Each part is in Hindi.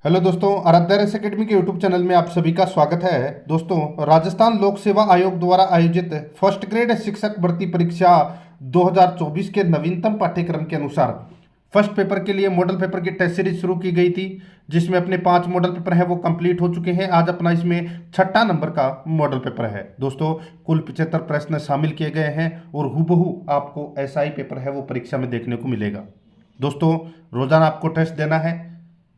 हेलो दोस्तों, आराध्या रेस एकेडमी के यूट्यूब चैनल में आप सभी का स्वागत है। दोस्तों, राजस्थान लोक सेवा आयोग द्वारा आयोजित फर्स्ट ग्रेड शिक्षक भर्ती परीक्षा 2024 के नवीनतम पाठ्यक्रम के अनुसार फर्स्ट पेपर के लिए मॉडल पेपर की टेस्ट सीरीज शुरू की गई थी, जिसमें अपने 5 मॉडल पेपर हैं वो कंप्लीट हो चुके हैं। आज अपना इसमें छठा नंबर का मॉडल पेपर है। दोस्तों, कुल 75 प्रश्न शामिल किए गए हैं और हूबहू आपको ऐसा ही पेपर है वो परीक्षा में देखने को मिलेगा। दोस्तों, रोजाना आपको टेस्ट देना है,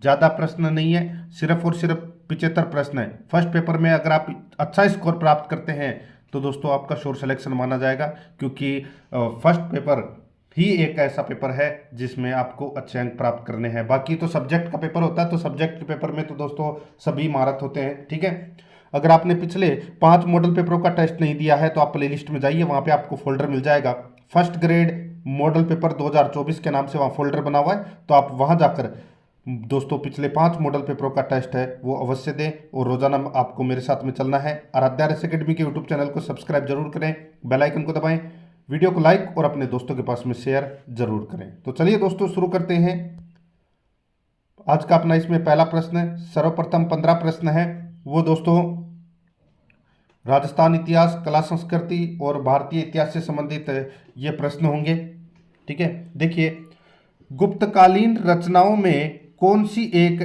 ज़्यादा प्रश्न नहीं है, सिर्फ और सिर्फ 75 प्रश्न है। फर्स्ट पेपर में अगर आप अच्छा स्कोर प्राप्त करते हैं तो दोस्तों आपका श्योर सिलेक्शन माना जाएगा, क्योंकि फर्स्ट पेपर ही एक ऐसा पेपर है जिसमें आपको अच्छे अंक प्राप्त करने हैं। बाकी तो सब्जेक्ट का पेपर होता है, तो सब्जेक्ट के पेपर में तो दोस्तों सभी महारत होते हैं, ठीक है। अगर आपने पिछले 5 मॉडल पेपरों का टेस्ट नहीं दिया है तो आप प्ले लिस्ट में जाइए, वहाँ पे आपको फोल्डर मिल जाएगा फर्स्ट ग्रेड मॉडल पेपर 2024 के नाम से, वहाँ फोल्डर बना हुआ है। तो आप वहाँ जाकर दोस्तों पिछले 5 मॉडल पेपरों का टेस्ट है वो अवश्य दें और रोजाना आपको मेरे साथ में चलना है। आराध्या रेस एकेडमी के यूट्यूब चैनल को सब्सक्राइब जरूर करें, बेल आइकन को दबाएं, वीडियो को लाइक और अपने दोस्तों के पास में शेयर जरूर करें। तो चलिए दोस्तों शुरू करते हैं। आज का अपना इसमें पहला प्रश्न है। सर्वप्रथम 15 प्रश्न है वो दोस्तों राजस्थान इतिहास, कला संस्कृति और भारतीय इतिहास से संबंधित ये प्रश्न होंगे, ठीक है। देखिए, गुप्तकालीन रचनाओं में कौन सी एक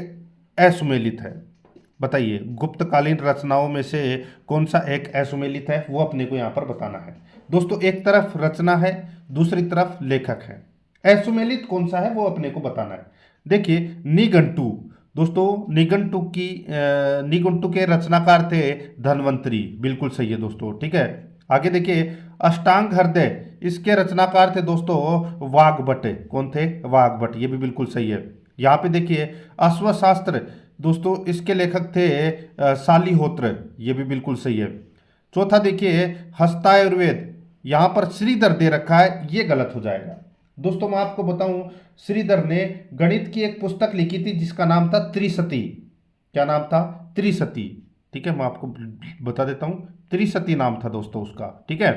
असुमेलित है? बताइए, गुप्तकालीन रचनाओं में से कौन सा एक असुमेलित है, वो अपने को यहाँ पर बताना है। दोस्तों, एक तरफ रचना है, दूसरी तरफ लेखक है। असुमेलित कौन सा है वो अपने को बताना है। देखिए, निघंटु। दोस्तों, निघंटु के रचनाकार थे धन्वंतरी, बिल्कुल सही है दोस्तों, ठीक है। आगे देखिए, अष्टांग हृदय, इसके रचनाकार थे दोस्तों वाग्भट। कौन थे? वाग्भट, ये भी बिल्कुल सही है। यहाँ पे देखिए, अश्वशास्त्र, दोस्तों इसके लेखक थे शालिहोत्र, ये भी बिल्कुल सही है। चौथा देखिए, हस्तायुर्वेद, यहाँ पर श्रीधर दे रखा है, ये गलत हो जाएगा। दोस्तों मैं आपको बताऊं, श्रीधर ने गणित की एक पुस्तक लिखी थी जिसका नाम था त्रिशती। क्या नाम था? त्रिशती, ठीक है। मैं आपको बता देता हूं, त्रिशती नाम था दोस्तों उसका, ठीक है।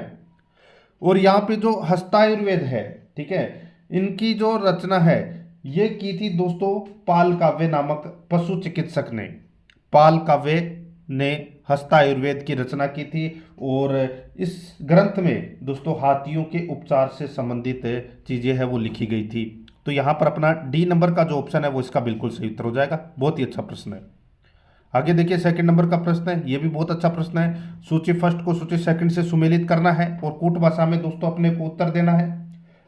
और यहाँ पे जो हस्तायुर्वेद है, ठीक है, इनकी जो रचना है ये की थी दोस्तों पाल काव्य नामक पशु चिकित्सक ने। पाल काव्य ने हस्तायुर्वेद की रचना की थी और इस ग्रंथ में दोस्तों हाथियों के उपचार से संबंधित चीजें हैं वो लिखी गई थी। तो यहाँ पर अपना डी नंबर का जो ऑप्शन है वो इसका बिल्कुल सही उत्तर हो जाएगा। बहुत ही अच्छा प्रश्न है। आगे देखिए, सेकंड नंबर का प्रश्न है, ये भी बहुत अच्छा प्रश्न है। सूची फर्स्ट को सूची सेकंड से सुमेलित करना है और कूट भाषा में दोस्तों अपने को उत्तर देना है।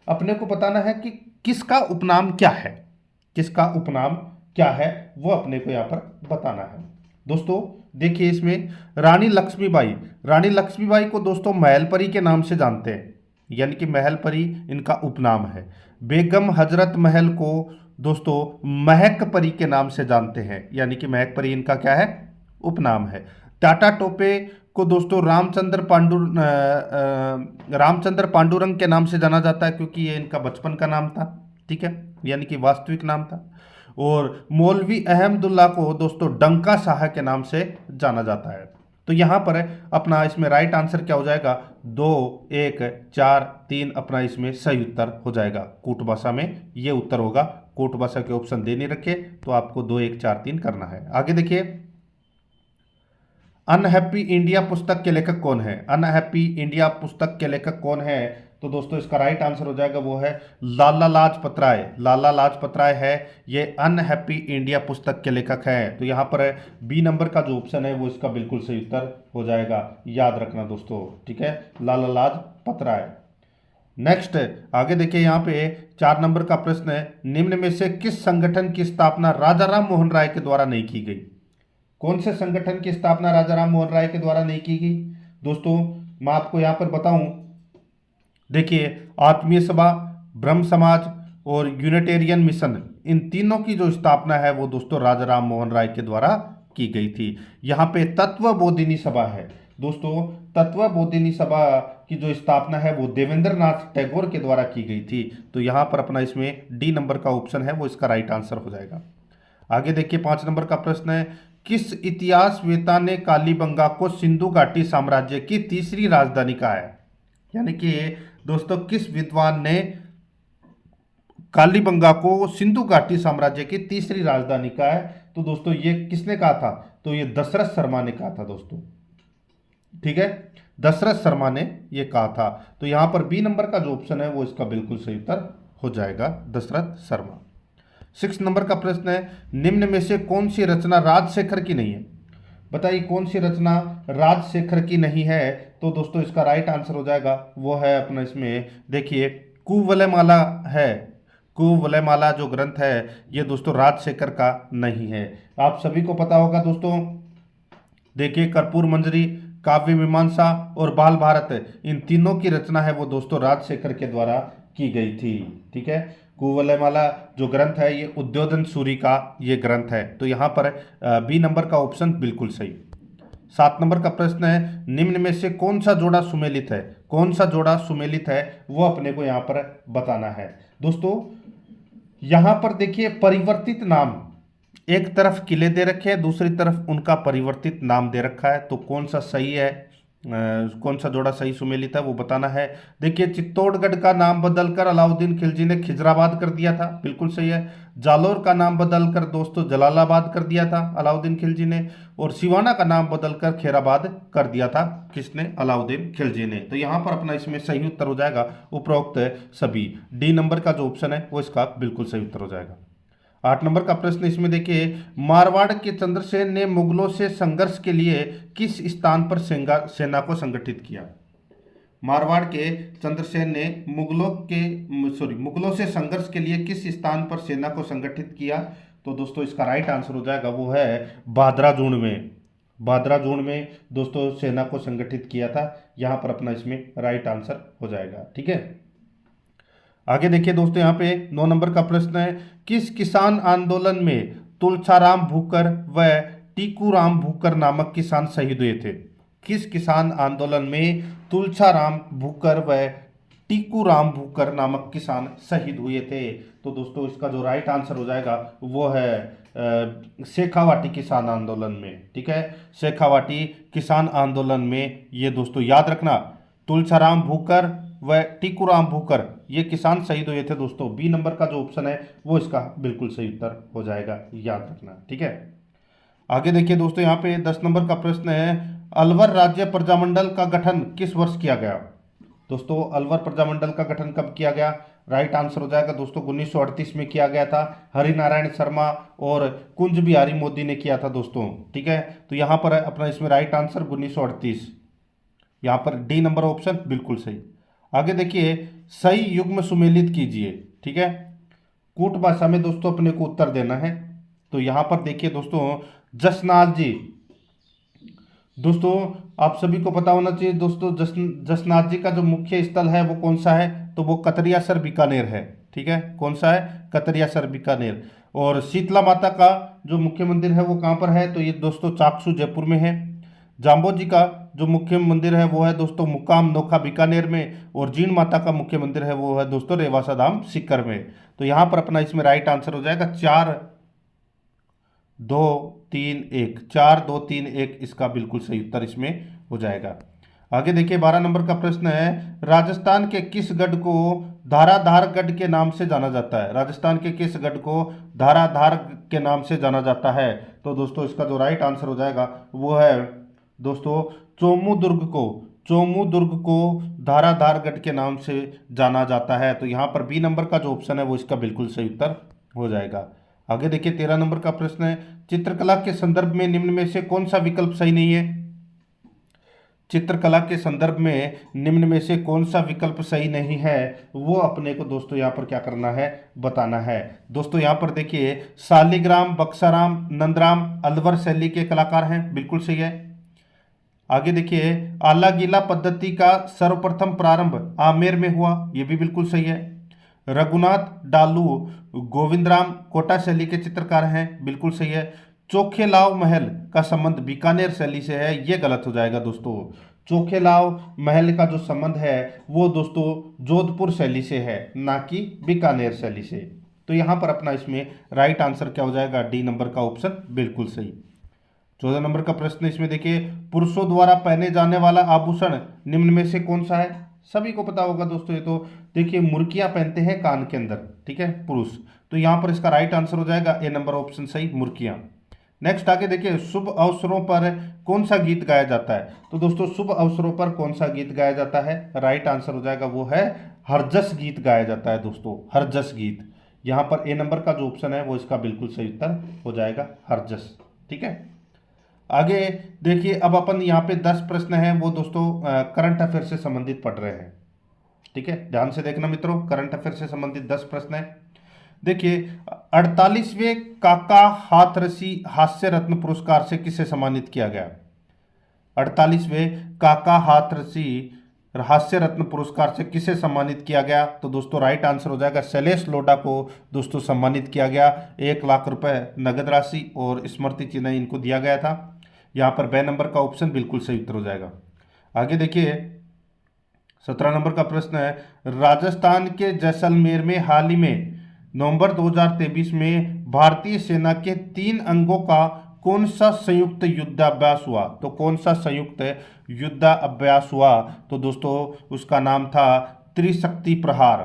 अपने को बताना है कि किसका उपनाम क्या है, किसका उपनाम क्या है वो अपने को यहाँ पर बताना है। दोस्तों देखिए, इसमें रानी लक्ष्मीबाई, रानी लक्ष्मीबाई को दोस्तों महलपरी के नाम से जानते हैं, यानी कि महलपरी इनका उपनाम है। बेगम हजरत महल को दोस्तों महक परी के नाम से जानते हैं, यानी कि महक परी इनका क्या है? उपनाम है। टाटा टोपे को दोस्तों रामचंद्र पांडुरंग के नाम से जाना जाता है, क्योंकि ये इनका बचपन का नाम था, ठीक है, यानी कि वास्तविक नाम था। और मौलवी अहमदुल्ला को दोस्तों डंका शाह के नाम से जाना जाता है। तो यहाँ पर अपना इसमें राइट आंसर क्या हो जाएगा? 2, 1, 4, 3 अपना इसमें सही उत्तर हो जाएगा। कूट भाषा में ये उत्तर होगा। कूट भाषा के ऑप्शन दे नहीं रखे तो आपको 2, 1, 4, 3 करना है। आगे देखिए, अनहैप्पी इंडिया पुस्तक के लेखक कौन है? अनहैप्पी इंडिया पुस्तक के लेखक कौन है? तो दोस्तों इसका राइट आंसर हो जाएगा वो है लाला लाजपत राय। लाला लाजपत राय है ये अनहैप्पी इंडिया पुस्तक के लेखक हैं। तो यहाँ पर बी नंबर का जो ऑप्शन है वो इसका बिल्कुल सही उत्तर हो जाएगा, याद रखना दोस्तों, ठीक है, लाला लाजपत राय। नेक्स्ट आगे देखिए, यहाँ पे 4 नंबर का प्रश्न है, निम्न में से किस संगठन की स्थापना राजा राम मोहन राय के द्वारा नहीं की गई? कौन से संगठन की स्थापना राजा राम मोहन राय के द्वारा नहीं की गई? दोस्तों मैं आपको यहां पर बताऊं, देखिए, आत्मीय सभा, ब्रह्म समाज और यूनिटेरियन मिशन, इन तीनों की जो स्थापना है वो दोस्तों राजा राम मोहन राय के द्वारा की गई थी। यहाँ पे तत्व बोधिनी सभा है दोस्तों, तत्व बोधिनी सभा की जो स्थापना है वो देवेंद्र नाथ टैगोर के द्वारा की गई थी। तो यहाँ पर अपना इसमें डी नंबर का ऑप्शन है वो इसका राइट आंसर हो जाएगा। आगे देखिए, 5 नंबर का प्रश्न है, किस इतिहासवेता ने कालीबंगा को सिंधु घाटी साम्राज्य की तीसरी राजधानी कहा है? यानी कि दोस्तों किस विद्वान ने कालीबंगा को सिंधु घाटी साम्राज्य की तीसरी राजधानी कहा है? तो दोस्तों ये किसने कहा था? तो ये दशरथ शर्मा ने कहा था दोस्तों, ठीक है, दशरथ शर्मा ने ये कहा था। तो यहां पर बी नंबर का जो ऑप्शन है वो इसका बिल्कुल सही उत्तर हो जाएगा, दशरथ शर्मा। 6 नंबर का प्रश्न है, निम्न में से कौन सी रचना राजशेखर की नहीं है? बताइए कौन सी रचना राजशेखर की नहीं है? तो दोस्तों इसका राइट आंसर हो जाएगा वो है अपना, इसमें देखिए कुवलयमाला है। कुवलयमाला जो ग्रंथ है ये दोस्तों राजशेखर का नहीं है। आप सभी को पता होगा दोस्तों, देखिए कर्पूर मंजरी, काव्य मीमांसा और बाल भारत, इन तीनों की रचना है वो दोस्तों राजशेखर के द्वारा की गई थी, ठीक है। कुवलयमाला जो ग्रंथ है ये उद्योधन सूरी का ये ग्रंथ है। तो यहाँ पर बी नंबर का ऑप्शन बिल्कुल सही। 7 नंबर का प्रश्न है, निम्न में से कौन सा जोड़ा सुमेलित है? कौन सा जोड़ा सुमेलित है वो अपने को यहाँ पर बताना है। दोस्तों यहाँ पर देखिए परिवर्तित नाम, एक तरफ किले दे रखे हैं, दूसरी तरफ उनका परिवर्तित नाम दे रखा है। तो कौन सा सही है, कौन सा जोड़ा सही सुमेलित है वो बताना है। देखिए चित्तौड़गढ़ का नाम बदलकर अलाउद्दीन खिलजी ने खिजराबाद कर दिया था, बिल्कुल सही है। जालोर का नाम बदलकर दोस्तों जलालाबाद कर दिया था अलाउद्दीन खिलजी ने, और सिवाना का नाम बदलकर खैराबाद कर दिया था किसने? अलाउद्दीन खिलजी ने। तो यहाँ पर अपना इसमें सही उत्तर हो जाएगा उपरोक्त सभी। डी नंबर का जो ऑप्शन है वो इसका बिल्कुल सही उत्तर हो जाएगा। 8 नंबर का प्रश्न इसमें देखिए, मारवाड़ के चंद्रसेन ने मुगलों से संघर्ष के लिए किस स्थान पर सेना को संगठित किया? मारवाड़ के चंद्रसेन ने मुगलों से संघर्ष के लिए किस स्थान पर सेना को संगठित किया? तो दोस्तों इसका राइट आंसर हो जाएगा वो है भादराजूण में। भादराजूण में दोस्तों सेना को संगठित किया था। यहाँ पर अपना इसमें राइट आंसर हो जाएगा, ठीक है। आगे देखिए दोस्तों यहाँ पे 9 नंबर का प्रश्न है, किस किसान आंदोलन में तुलसाराम भूकर व टीकूराम भूकर नामक किसान शहीद हुए थे? किस किसान आंदोलन में तुलसाराम भूकर व टीकूराम भूकर नामक किसान शहीद हुए थे? तो दोस्तों इसका जो राइट आंसर हो जाएगा वो है शेखावाटी किसान आंदोलन में, ठीक है। शेखावाटी किसान आंदोलन में ये दोस्तों याद रखना, तुलसाराम भूकर व टीकूराम भूकर ये किसान शहीद हुए थे दोस्तों। बी नंबर का जो ऑप्शन है वो इसका बिल्कुल सही उत्तर हो जाएगा, याद रखना, ठीक है। आगे देखिए दोस्तों यहाँ पे 10 नंबर का प्रश्न है, अलवर राज्य प्रजामंडल का गठन किस वर्ष किया गया? दोस्तों अलवर प्रजामंडल का गठन कब किया गया? राइट आंसर हो जाएगा दोस्तों 1938 में किया गया था। हरिनारायण शर्मा और कुंज बिहारी मोदी ने किया था दोस्तों, ठीक है। तो यहाँ पर अपना इसमें राइट आंसर 1938, यहाँ पर डी नंबर ऑप्शन बिल्कुल सही। आगे देखिए, सही युग्म सुमेलित कीजिए, ठीक है। कूट भाषा में दोस्तों अपने को उत्तर देना है। तो यहाँ पर देखिए दोस्तों, जसनाथ जी, दोस्तों आप सभी को पता होना चाहिए दोस्तों, जसनाथ जी का जो मुख्य स्थल है वो कौन सा है? तो वो कतरियासर बीकानेर है, ठीक है। कौन सा है? कतरियासर बीकानेर। और शीतला माता का जो मुख्य मंदिर है वो कहाँ पर है? तो ये दोस्तों चाकसू जयपुर में है। जाम्बो जी का जो मुख्य मंदिर है वो है दोस्तों मुकाम नोखा बीकानेर में, और जीण माता का मुख्य मंदिर है वो है दोस्तों रेवासा धाम सीकर में। तो यहाँ पर अपना इसमें राइट आंसर हो जाएगा 4 2 3 1, 4 2 3 1 इसका बिल्कुल सही उत्तर इसमें हो जाएगा। आगे देखिए 12 नंबर का प्रश्न है, राजस्थान के किस गढ़ को धाराधार गढ़ के नाम से जाना जाता है? राजस्थान के किस गढ़ को धाराधार के नाम से जाना जाता है? तो दोस्तों इसका जो राइट आंसर हो जाएगा वो है दोस्तों चोमू दुर्ग को धाराधार गढ़ के नाम से जाना जाता है। तो यहाँ पर बी नंबर का जो ऑप्शन है वो इसका बिल्कुल सही उत्तर हो जाएगा। आगे देखिए 13 नंबर का प्रश्न है, चित्रकला के संदर्भ में निम्न में से कौन सा विकल्प सही नहीं है? चित्रकला के संदर्भ में निम्न में से कौन सा विकल्प सही नहीं है वो अपने को दोस्तों यहाँ पर क्या करना है, बताना है। दोस्तों यहाँ पर देखिए शालिग्राम, बक्साराम, नंदराम अलवर शैली के कलाकार हैं, बिल्कुल सही है। आगे देखिए आला गीला पद्धति का सर्वप्रथम प्रारंभ आमेर में हुआ, ये भी बिल्कुल सही है। रघुनाथ डालू गोविंदराम कोटा शैली के चित्रकार हैं, बिल्कुल सही है। चोखेलाव महल का संबंध बीकानेर शैली से है, ये गलत हो जाएगा दोस्तों। चोखेलाव महल का जो संबंध है वो दोस्तों जोधपुर शैली से है, ना कि बीकानेर शैली से। तो यहाँ पर अपना इसमें राइट आंसर क्या हो जाएगा? डी नंबर का ऑप्शन बिल्कुल सही। 14 नंबर का प्रश्न इसमें देखिए, पुरुषों द्वारा पहने जाने वाला आभूषण निम्न में से कौन सा है? सभी को पता होगा दोस्तों। ये तो देखिए मुर्कियां पहनते हैं कान के अंदर, ठीक है, पुरुष। तो यहाँ पर इसका राइट आंसर हो जाएगा ए नंबर ऑप्शन सही, मुर्कियां। नेक्स्ट आगे देखिए, शुभ अवसरों पर कौन सा गीत गाया जाता है? तो दोस्तों शुभ अवसरों पर कौन सा गीत गाया जाता है? राइट आंसर हो जाएगा वो है हरजस गीत गाया जाता है दोस्तों, हरजस गीत। यहाँ पर ए नंबर का जो ऑप्शन है वो इसका बिल्कुल सही उत्तर हो जाएगा, हरजस। ठीक है, आगे देखिए, अब अपन यहाँ पे 10 प्रश्न हैं वो दोस्तों करंट अफेयर से संबंधित पढ़ रहे हैं। ठीक है, ध्यान से देखना मित्रों, करंट अफेयर से संबंधित 10 प्रश्न है। देखिए, 48वें काका हाथरसी हास्य रत्न पुरस्कार से किसे सम्मानित किया गया? 48वें काका हाथरसी हास्य रत्न पुरस्कार से किसे सम्मानित किया गया? तो दोस्तों राइट आंसर हो जाएगा शैलेश लोढ़ा को दोस्तों सम्मानित किया गया। 1 लाख रुपए नगद राशि और स्मृति चिन्ह इनको दिया गया था। यहाँ पर बे नंबर का ऑप्शन बिल्कुल सही उत्तर हो जाएगा। आगे देखिए, 17 नंबर का प्रश्न है, राजस्थान के जैसलमेर में हाल ही में नवंबर 2023 में भारतीय सेना के 3 अंगों का कौन सा संयुक्त युद्धाभ्यास हुआ? तो कौन सा संयुक्त युद्धाभ्यास हुआ? तो दोस्तों उसका नाम था त्रिशक्ति प्रहार।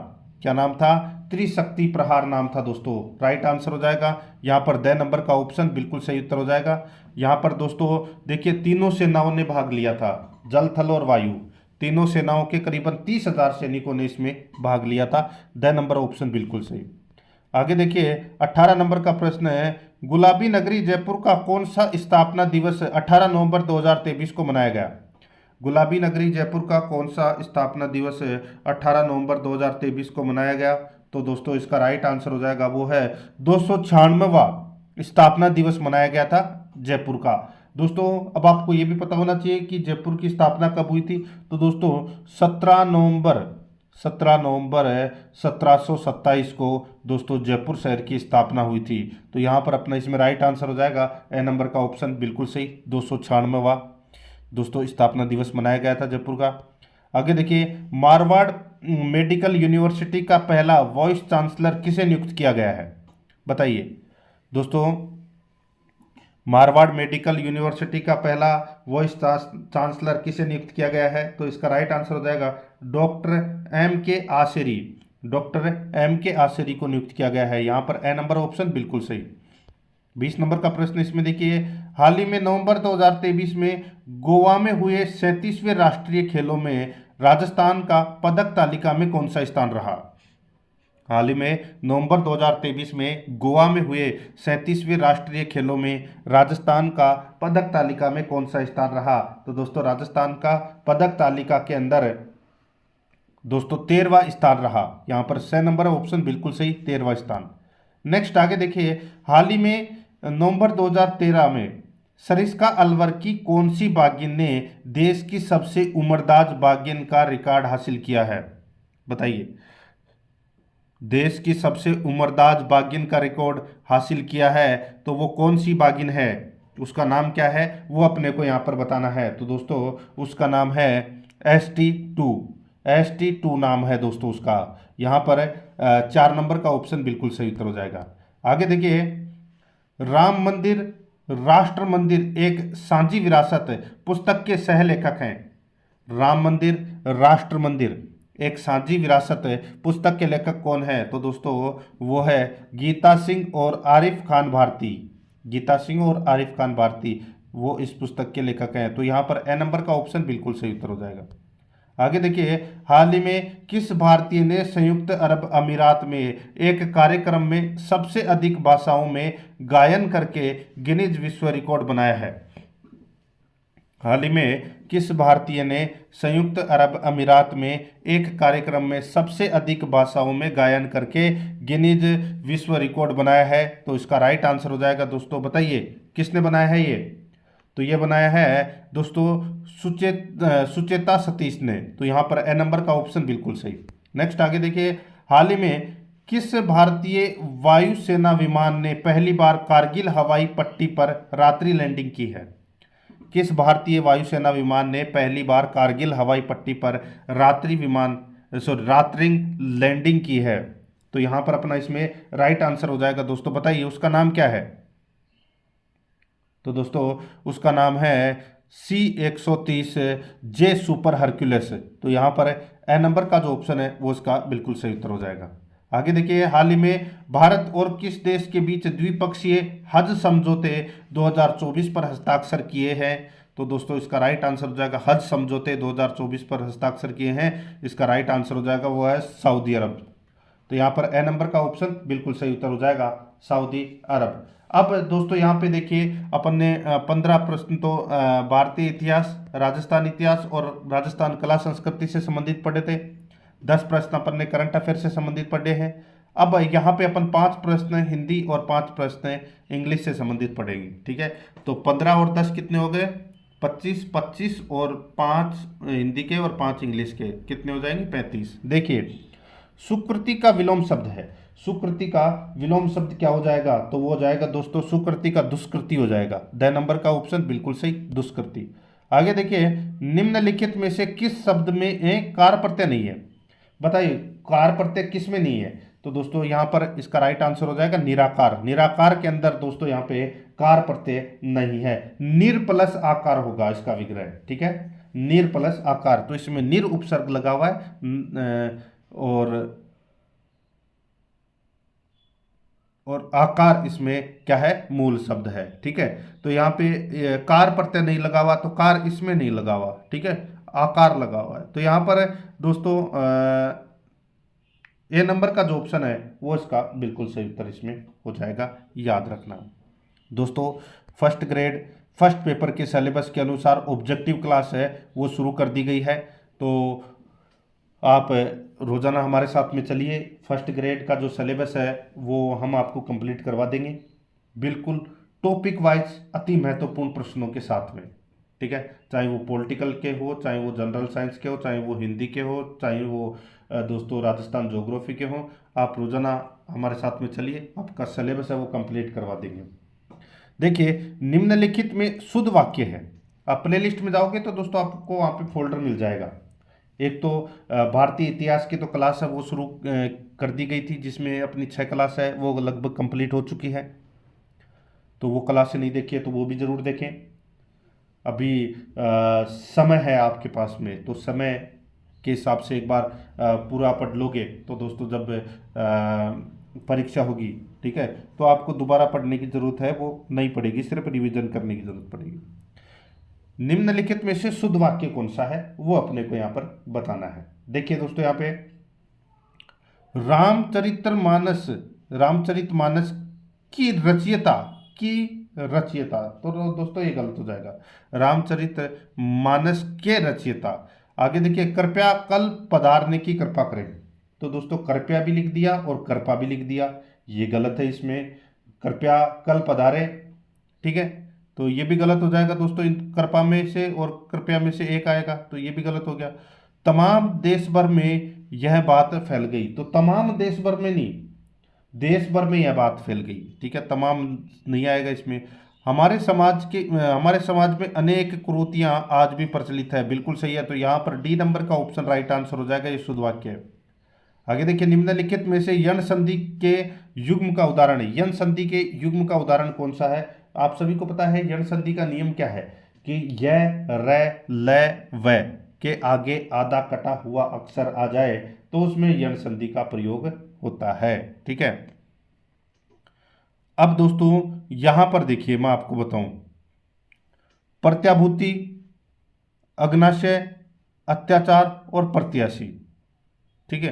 क्या नाम था? त्रिशक्ति प्रहार नाम था दोस्तों। राइट आंसर हो जाएगा यहाँ पर द नंबर का ऑप्शन बिल्कुल सही उत्तर हो जाएगा। यहाँ पर दोस्तों देखिए, तीनों सेनाओं ने भाग लिया था, जल थल और वायु। तीनों सेनाओं के करीबन 30,000 सैनिकों ने इसमें भाग लिया था। द नंबर ऑप्शन बिल्कुल सही। आगे देखिए, 18 नंबर का प्रश्न है, गुलाबी नगरी जयपुर का कौन सा स्थापना दिवस 18 नवंबर 2023 को मनाया गया? गुलाबी नगरी जयपुर का कौन सा स्थापना दिवस 18 नवंबर 2023 को मनाया गया? तो दोस्तों इसका राइट आंसर हो जाएगा वो है 296वां स्थापना दिवस मनाया गया था जयपुर का। दोस्तों अब आपको ये भी पता होना चाहिए कि जयपुर की स्थापना कब हुई थी। तो दोस्तों 17 नवंबर 1727 को दोस्तों जयपुर शहर की स्थापना हुई थी। तो यहाँ पर अपना इसमें राइट आंसर हो जाएगा ए नंबर का ऑप्शन बिल्कुल सही, 296वां दोस्तों स्थापना दिवस मनाया गया था जयपुर का। आगे देखिए, मारवाड़ मेडिकल यूनिवर्सिटी का पहला वाइस चांसलर किसे नियुक्त किया गया है? बताइए दोस्तों, मारवाड़ मेडिकल यूनिवर्सिटी का पहला वाइस चांसलर किसे नियुक्त किया गया है? तो इसका राइट आंसर हो जाएगा डॉक्टर एम के आशेरी। डॉक्टर एम के आशेरी को नियुक्त किया गया है। यहाँ पर ए नंबर ऑप्शन बिल्कुल सही। 20 नंबर का प्रश्न इसमें देखिए, हाल ही में नवंबर 2023 में गोवा में हुए 37वें राष्ट्रीय खेलों में राजस्थान का पदक तालिका में कौन सा स्थान रहा? हाल ही में नवंबर 2023 में गोवा में हुए 37वें राष्ट्रीय खेलों में राजस्थान का पदक तालिका में कौन सा स्थान रहा? तो दोस्तों राजस्थान का पदक तालिका के अंदर दोस्तों 13वां स्थान रहा। यहाँ पर 6 नंबर ऑप्शन बिल्कुल सही, 13वां स्थान। नेक्स्ट आगे देखिए, हाल ही में नवंबर 2013 में सरिस्का अलवर की कौन सी बाघिन ने देश की सबसे उम्रदाज बाघिन का रिकॉर्ड हासिल किया है? बताइए, देश की सबसे उम्रदाज बाघिन का रिकॉर्ड हासिल किया है तो वो कौन सी बाघिन है, उसका नाम क्या है, वो अपने को यहाँ पर बताना है। तो दोस्तों उसका नाम है ST2। ST2 नाम है दोस्तों उसका। यहाँ पर 4 नंबर का ऑप्शन बिल्कुल सही उत्तर हो जाएगा। आगे देखिए, राम मंदिर राष्ट्र मंदिर एक साझी विरासत पुस्तक के सह लेखक हैं। राम मंदिर राष्ट्र मंदिर एक साझी विरासत पुस्तक के लेखक कौन है? तो दोस्तों वो है गीता सिंह और आरिफ खान भारती। गीता सिंह और आरिफ खान भारती वो इस पुस्तक के लेखक हैं। तो यहाँ पर ए नंबर का ऑप्शन बिल्कुल सही उत्तर हो जाएगा। आगे देखिए, हाल ही में किस भारतीय ने संयुक्त अरब अमीरात में एक कार्यक्रम में सबसे अधिक भाषाओं में गायन करके गिनीज विश्व रिकॉर्ड बनाया है? हाल ही में किस भारतीय ने संयुक्त अरब अमीरात में एक कार्यक्रम में सबसे अधिक भाषाओं में गायन करके गिनीज विश्व रिकॉर्ड बनाया है? तो इसका राइट आंसर हो जाएगा दोस्तों, बताइए किसने बनाया है ये? तो ये बनाया है दोस्तों सुचेता सतीश ने। तो यहाँ पर ए नंबर का ऑप्शन बिल्कुल सही। नेक्स्ट आगे देखिए, हाल ही में किस भारतीय वायुसेना विमान ने पहली बार कारगिल हवाई पट्टी पर रात्रि लैंडिंग की है? किस भारतीय वायुसेना विमान ने पहली बार कारगिल हवाई पट्टी पर रात्रि लैंडिंग की है? तो यहाँ पर अपना इसमें राइट आंसर हो जाएगा दोस्तों, बताइए उसका नाम क्या है? तो दोस्तों उसका नाम है C-130 जे सुपर हरक्यूलेस। तो यहाँ पर ए नंबर का जो ऑप्शन है वो इसका बिल्कुल सही उत्तर हो जाएगा। आगे देखिए, हाल ही में भारत और किस देश के बीच द्विपक्षीय हज समझौते 2024 पर हस्ताक्षर किए हैं? तो दोस्तों इसका राइट आंसर हो जाएगा हज समझौते 2024 पर हस्ताक्षर किए हैं, इसका राइट आंसर हो जाएगा वो है सऊदी अरब। तो यहाँ पर ए नंबर का ऑप्शन बिल्कुल सही उत्तर हो जाएगा सऊदी अरब। अब दोस्तों यहाँ पे देखिए, अपन ने 15 प्रश्न तो भारतीय इतिहास, राजस्थान इतिहास और राजस्थान कला संस्कृति से संबंधित पढ़े थे। 10 प्रश्न अपन ने करंट अफेयर से संबंधित पढ़े हैं। अब यहाँ पे अपन 5 प्रश्न हिंदी और 5 प्रश्न इंग्लिश से संबंधित पढ़ेंगे, ठीक है। तो 15 और 10 कितने हो गए? 25, 25 और 5 हिंदी के और 5 इंग्लिश के कितने हो जाएंगे? 35। देखिए, सुकृति का विलोम शब्द है, सुकृति का विलोम शब्द क्या हो जाएगा? तो वो हो जाएगा दोस्तों सुकृति का दुष्कृति हो जाएगा। द नंबर का ऑप्शन बिल्कुल सही, दुष्कृति। आगे देखिए, निम्नलिखित में से किस शब्द में एक कार प्रत्यय नहीं है? बताइए, कार प्रत्यय किस में नहीं है? तो दोस्तों यहाँ पर इसका राइट आंसर हो जाएगा निराकार। निराकार के अंदर दोस्तों यहाँ पे कार प्रत्यय नहीं है, निर प्लस आकार होगा इसका विग्रह, ठीक है, निर प्लस आकार। तो इसमें निर उपसर्ग लगा हुआ है और आकार इसमें क्या है? मूल शब्द है, ठीक है। तो यहाँ पे कार प्रत्यय नहीं लगा हुआ, तो कार इसमें नहीं लगा हुआ, ठीक है, आकार लगा हुआ है। तो यहाँ पर दोस्तों ए नंबर का जो ऑप्शन है वो इसका बिल्कुल सही उत्तर इसमें हो जाएगा, याद रखना। दोस्तों फर्स्ट ग्रेड फर्स्ट पेपर के सिलेबस के अनुसार ऑब्जेक्टिव क्लास है वो शुरू कर दी गई है। तो आप रोज़ाना हमारे साथ में चलिए, फर्स्ट ग्रेड का जो सिलेबस है वो हम आपको कंप्लीट करवा देंगे, बिल्कुल टॉपिक वाइज अति महत्वपूर्ण प्रश्नों के साथ में, ठीक है। चाहे वो पॉलिटिकल के हो, चाहे वो जनरल साइंस के हो, चाहे वो हिंदी के हो, चाहे वो दोस्तों राजस्थान ज्योग्राफी के हो, आप रोज़ाना हमारे साथ में चलिए, आपका सिलेबस है वो कंप्लीट करवा देंगे। देखिए, निम्नलिखित में शुद्ध वाक्य है। आप प्ले लिस्ट में जाओगे तो दोस्तों आपको वहाँ पे फोल्डर मिल जाएगा। एक तो भारतीय इतिहास की तो क्लास है वो शुरू कर दी गई थी, जिसमें अपनी 6 क्लास है वो लगभग कंप्लीट हो चुकी है। तो वो क्लास नहीं देखी है तो वो भी ज़रूर देखें। अभी समय है आपके पास में, तो समय के हिसाब से एक बार पूरा पढ़ लोगे तो दोस्तों जब परीक्षा होगी, ठीक है, तो आपको दोबारा पढ़ने की ज़रूरत है वो नहीं पड़ेगी, सिर्फ रिवीजन करने की ज़रूरत पड़ेगी। निम्नलिखित में से शुद्ध वाक्य कौन सा है वो अपने को यहाँ पर बताना है। देखिए दोस्तों, यहाँ पे रामचरितमानस की रचयिता, तो दोस्तों ये गलत हो जाएगा, रामचरितमानस के रचयिता। आगे देखिए, कृपया कल पधारने की कृपा करें, तो दोस्तों कृपया भी लिख दिया और कृपा भी लिख दिया, ये गलत है। इसमें कृपया कल पधारे, ठीक है, तो ये भी गलत हो जाएगा दोस्तों। इन कृपा में से और कृपया में से एक आएगा, तो ये भी गलत हो गया। तमाम देश भर में यह बात फैल गई, तो तमाम देश भर में नहीं, देश भर में यह बात फैल गई, ठीक है, तमाम नहीं आएगा इसमें। हमारे समाज में अनेक कुरीतियां आज भी प्रचलित है, बिल्कुल सही है। तो यहाँ पर डी नंबर का ऑप्शन राइट आंसर हो जाएगा, ये शुद्ध वाक्य है। आगे देखिए, निम्नलिखित में से यण संधि के युग्म का उदाहरण है, यण संधि के युग्म का उदाहरण कौन सा है? आप सभी को पता है यण संधि का नियम क्या है कि य, र, ल, व के आगे आधा कटा हुआ अक्षर आ जाए तो उसमें यण संधि का प्रयोग होता है, ठीक है। अब दोस्तों यहां पर देखिए, मैं आपको बताऊं, प्रत्याभूति, अग्नाशय, अत्याचार और प्रत्याशी, ठीक है।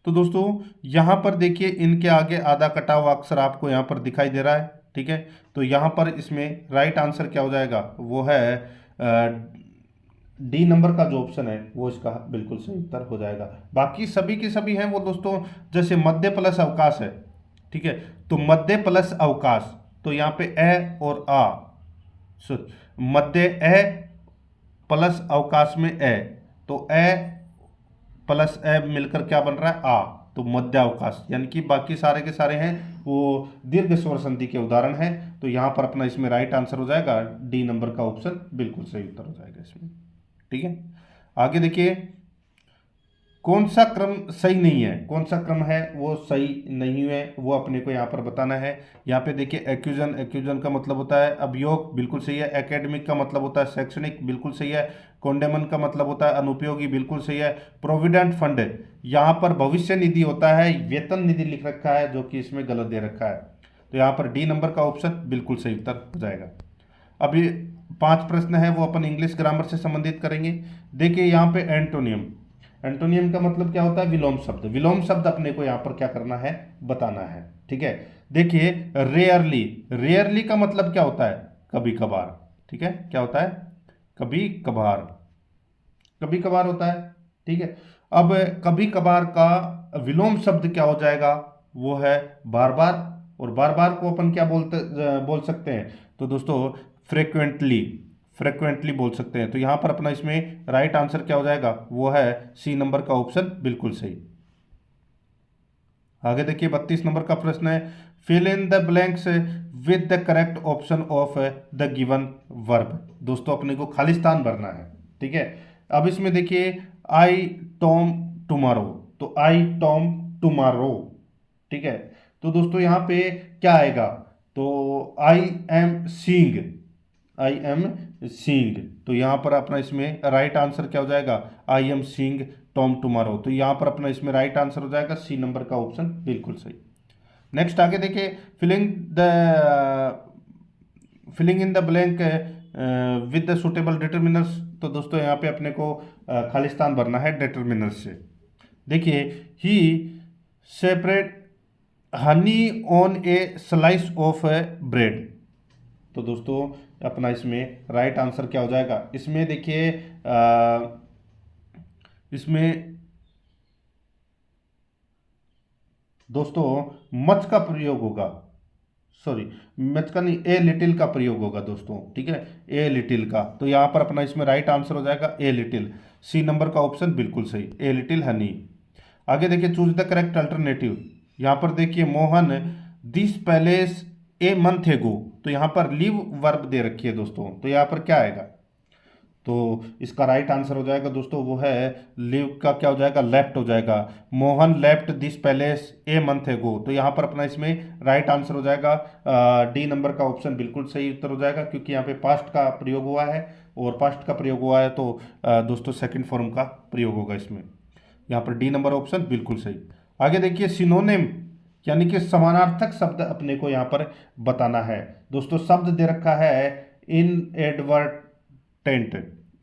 तो दोस्तों यहां पर देखिए, इनके आगे आधा कटा हुआ अक्षर आपको यहां पर दिखाई दे रहा है, ठीक है। तो यहां पर इसमें राइट आंसर क्या हो जाएगा? वो है डी नंबर का जो ऑप्शन है वो इसका बिल्कुल सही उत्तर हो जाएगा। बाकी सभी के सभी हैं वो दोस्तों, जैसे मध्य प्लस अवकाश है, ठीक है, तो मध्य प्लस अवकाश, तो यहाँ पे ए और आ, मध्य ए प्लस अवकाश में ए, तो ए प्लस ए मिलकर क्या बन रहा है? आ, तो मध्य अवकाश, यानी कि बाकी सारे के सारे हैं वो दीर्घ स्वर संधि के उदाहरण हैं। तो यहाँ पर अपना इसमें राइट आंसर हो जाएगा डी नंबर का ऑप्शन बिल्कुल सही उत्तर हो जाएगा इसमें, ठीक है। आगे देखिए, कौन सा क्रम सही नहीं है, कौन सा क्रम है वो सही नहीं है, वो अपने को यहाँ पर बताना है। यहाँ पे देखिए एक्यूजन, एक्यूजन का मतलब होता है अभियोग, बिल्कुल सही है। एकेडमिक का मतलब होता है शैक्षणिक, बिल्कुल सही है। कॉन्डेमन का मतलब होता है अनुपयोगी, बिल्कुल सही है। प्रोविडेंट फंड, यहाँ पर भविष्य निधि होता है, वेतन निधि लिख रखा है जो कि इसमें गलत दे रखा है। तो यहाँ पर डी नंबर का ऑप्शन बिल्कुल सही उत्तर हो जाएगा। अब ये 5 प्रश्न है वो अपन इंग्लिश ग्रामर से संबंधित करेंगे। देखिए यहाँ पे एंटोनियम, एंटोनियम का मतलब क्या होता है, विलोम शब्द। विलोम शब्द अपने को यहाँ पर क्या करना है, बताना है, ठीक है। देखिए रेयरली, रेयरली का मतलब क्या होता है, कभी कभार, ठीक है। क्या होता है, कभी कभार, कभी कभार होता है, ठीक है। अब कभी कभार का विलोम शब्द क्या हो जाएगा, वो है बार बार। और बार बार को अपन क्या बोल सकते हैं, तो दोस्तों फ्रिक्वेंटली, फ्रिक्वेंटली बोल सकते हैं। तो यहां पर अपना इसमें राइट आंसर क्या हो जाएगा, वो है सी नंबर का ऑप्शन बिल्कुल सही। आगे देखिए 32 नंबर का प्रश्न है, fill in the blanks with the correct option of the given verb. दोस्तों अपने को खालिस्तान भरना है, ठीक है। अब इसमें देखिए आई टॉम टुमारो, तो आई टॉम टुमारो, ठीक है। तो दोस्तों यहाँ पे क्या आएगा, तो I am seeing, I am seeing. तो यहाँ पर अपना इसमें राइट आंसर क्या हो जाएगा, I am seeing Tom tomorrow. तो यहाँ पर अपना इसमें राइट आंसर हो जाएगा सी नंबर का ऑप्शन बिल्कुल सही। नेक्स्ट आगे देखिए, filling in the blank with the suitable determiners. तो दोस्तों यहाँ पे अपने को खालिस्तान भरना है डिटर्मिनर्स से। देखिए he spread honey on a slice of bread. तो दोस्तों अपना इसमें राइट आंसर क्या हो जाएगा, इसमें देखिए इसमें दोस्तों मच का प्रयोग होगा, सॉरी मच का नहीं, ए लिटिल का प्रयोग होगा दोस्तों, ठीक है, ए लिटिल का। तो यहाँ पर अपना इसमें राइट आंसर हो जाएगा ए लिटिल, सी नंबर का ऑप्शन बिल्कुल सही, ए लिटिल हनी। आगे देखिए चूज द करेक्ट अल्टरनेटिव। यहाँ पर देखिए Mohan this palace a month एगो। तो यहाँ पर लिव वर्ब दे रखी है दोस्तों, तो यहाँ पर क्या आएगा, तो इसका राइट आंसर हो जाएगा दोस्तों वो है लिव का क्या हो जाएगा, लेफ्ट हो जाएगा। Mohan left this palace a month एगो। तो यहाँ पर अपना इसमें राइट आंसर हो जाएगा डी नंबर का ऑप्शन बिल्कुल सही उत्तर हो जाएगा, क्योंकि यहाँ पे पास्ट का प्रयोग हुआ है, और पास्ट का प्रयोग हुआ है तो दोस्तों सेकंड फॉर्म का प्रयोग होगा इसमें। यहाँ पर डी नंबर ऑप्शन बिल्कुल सही। आगे देखिए सिनोनिम, यानी कि समानार्थक शब्द अपने को यहाँ पर बताना है। दोस्तों शब्द दे रखा है इन एडवर्टेंट,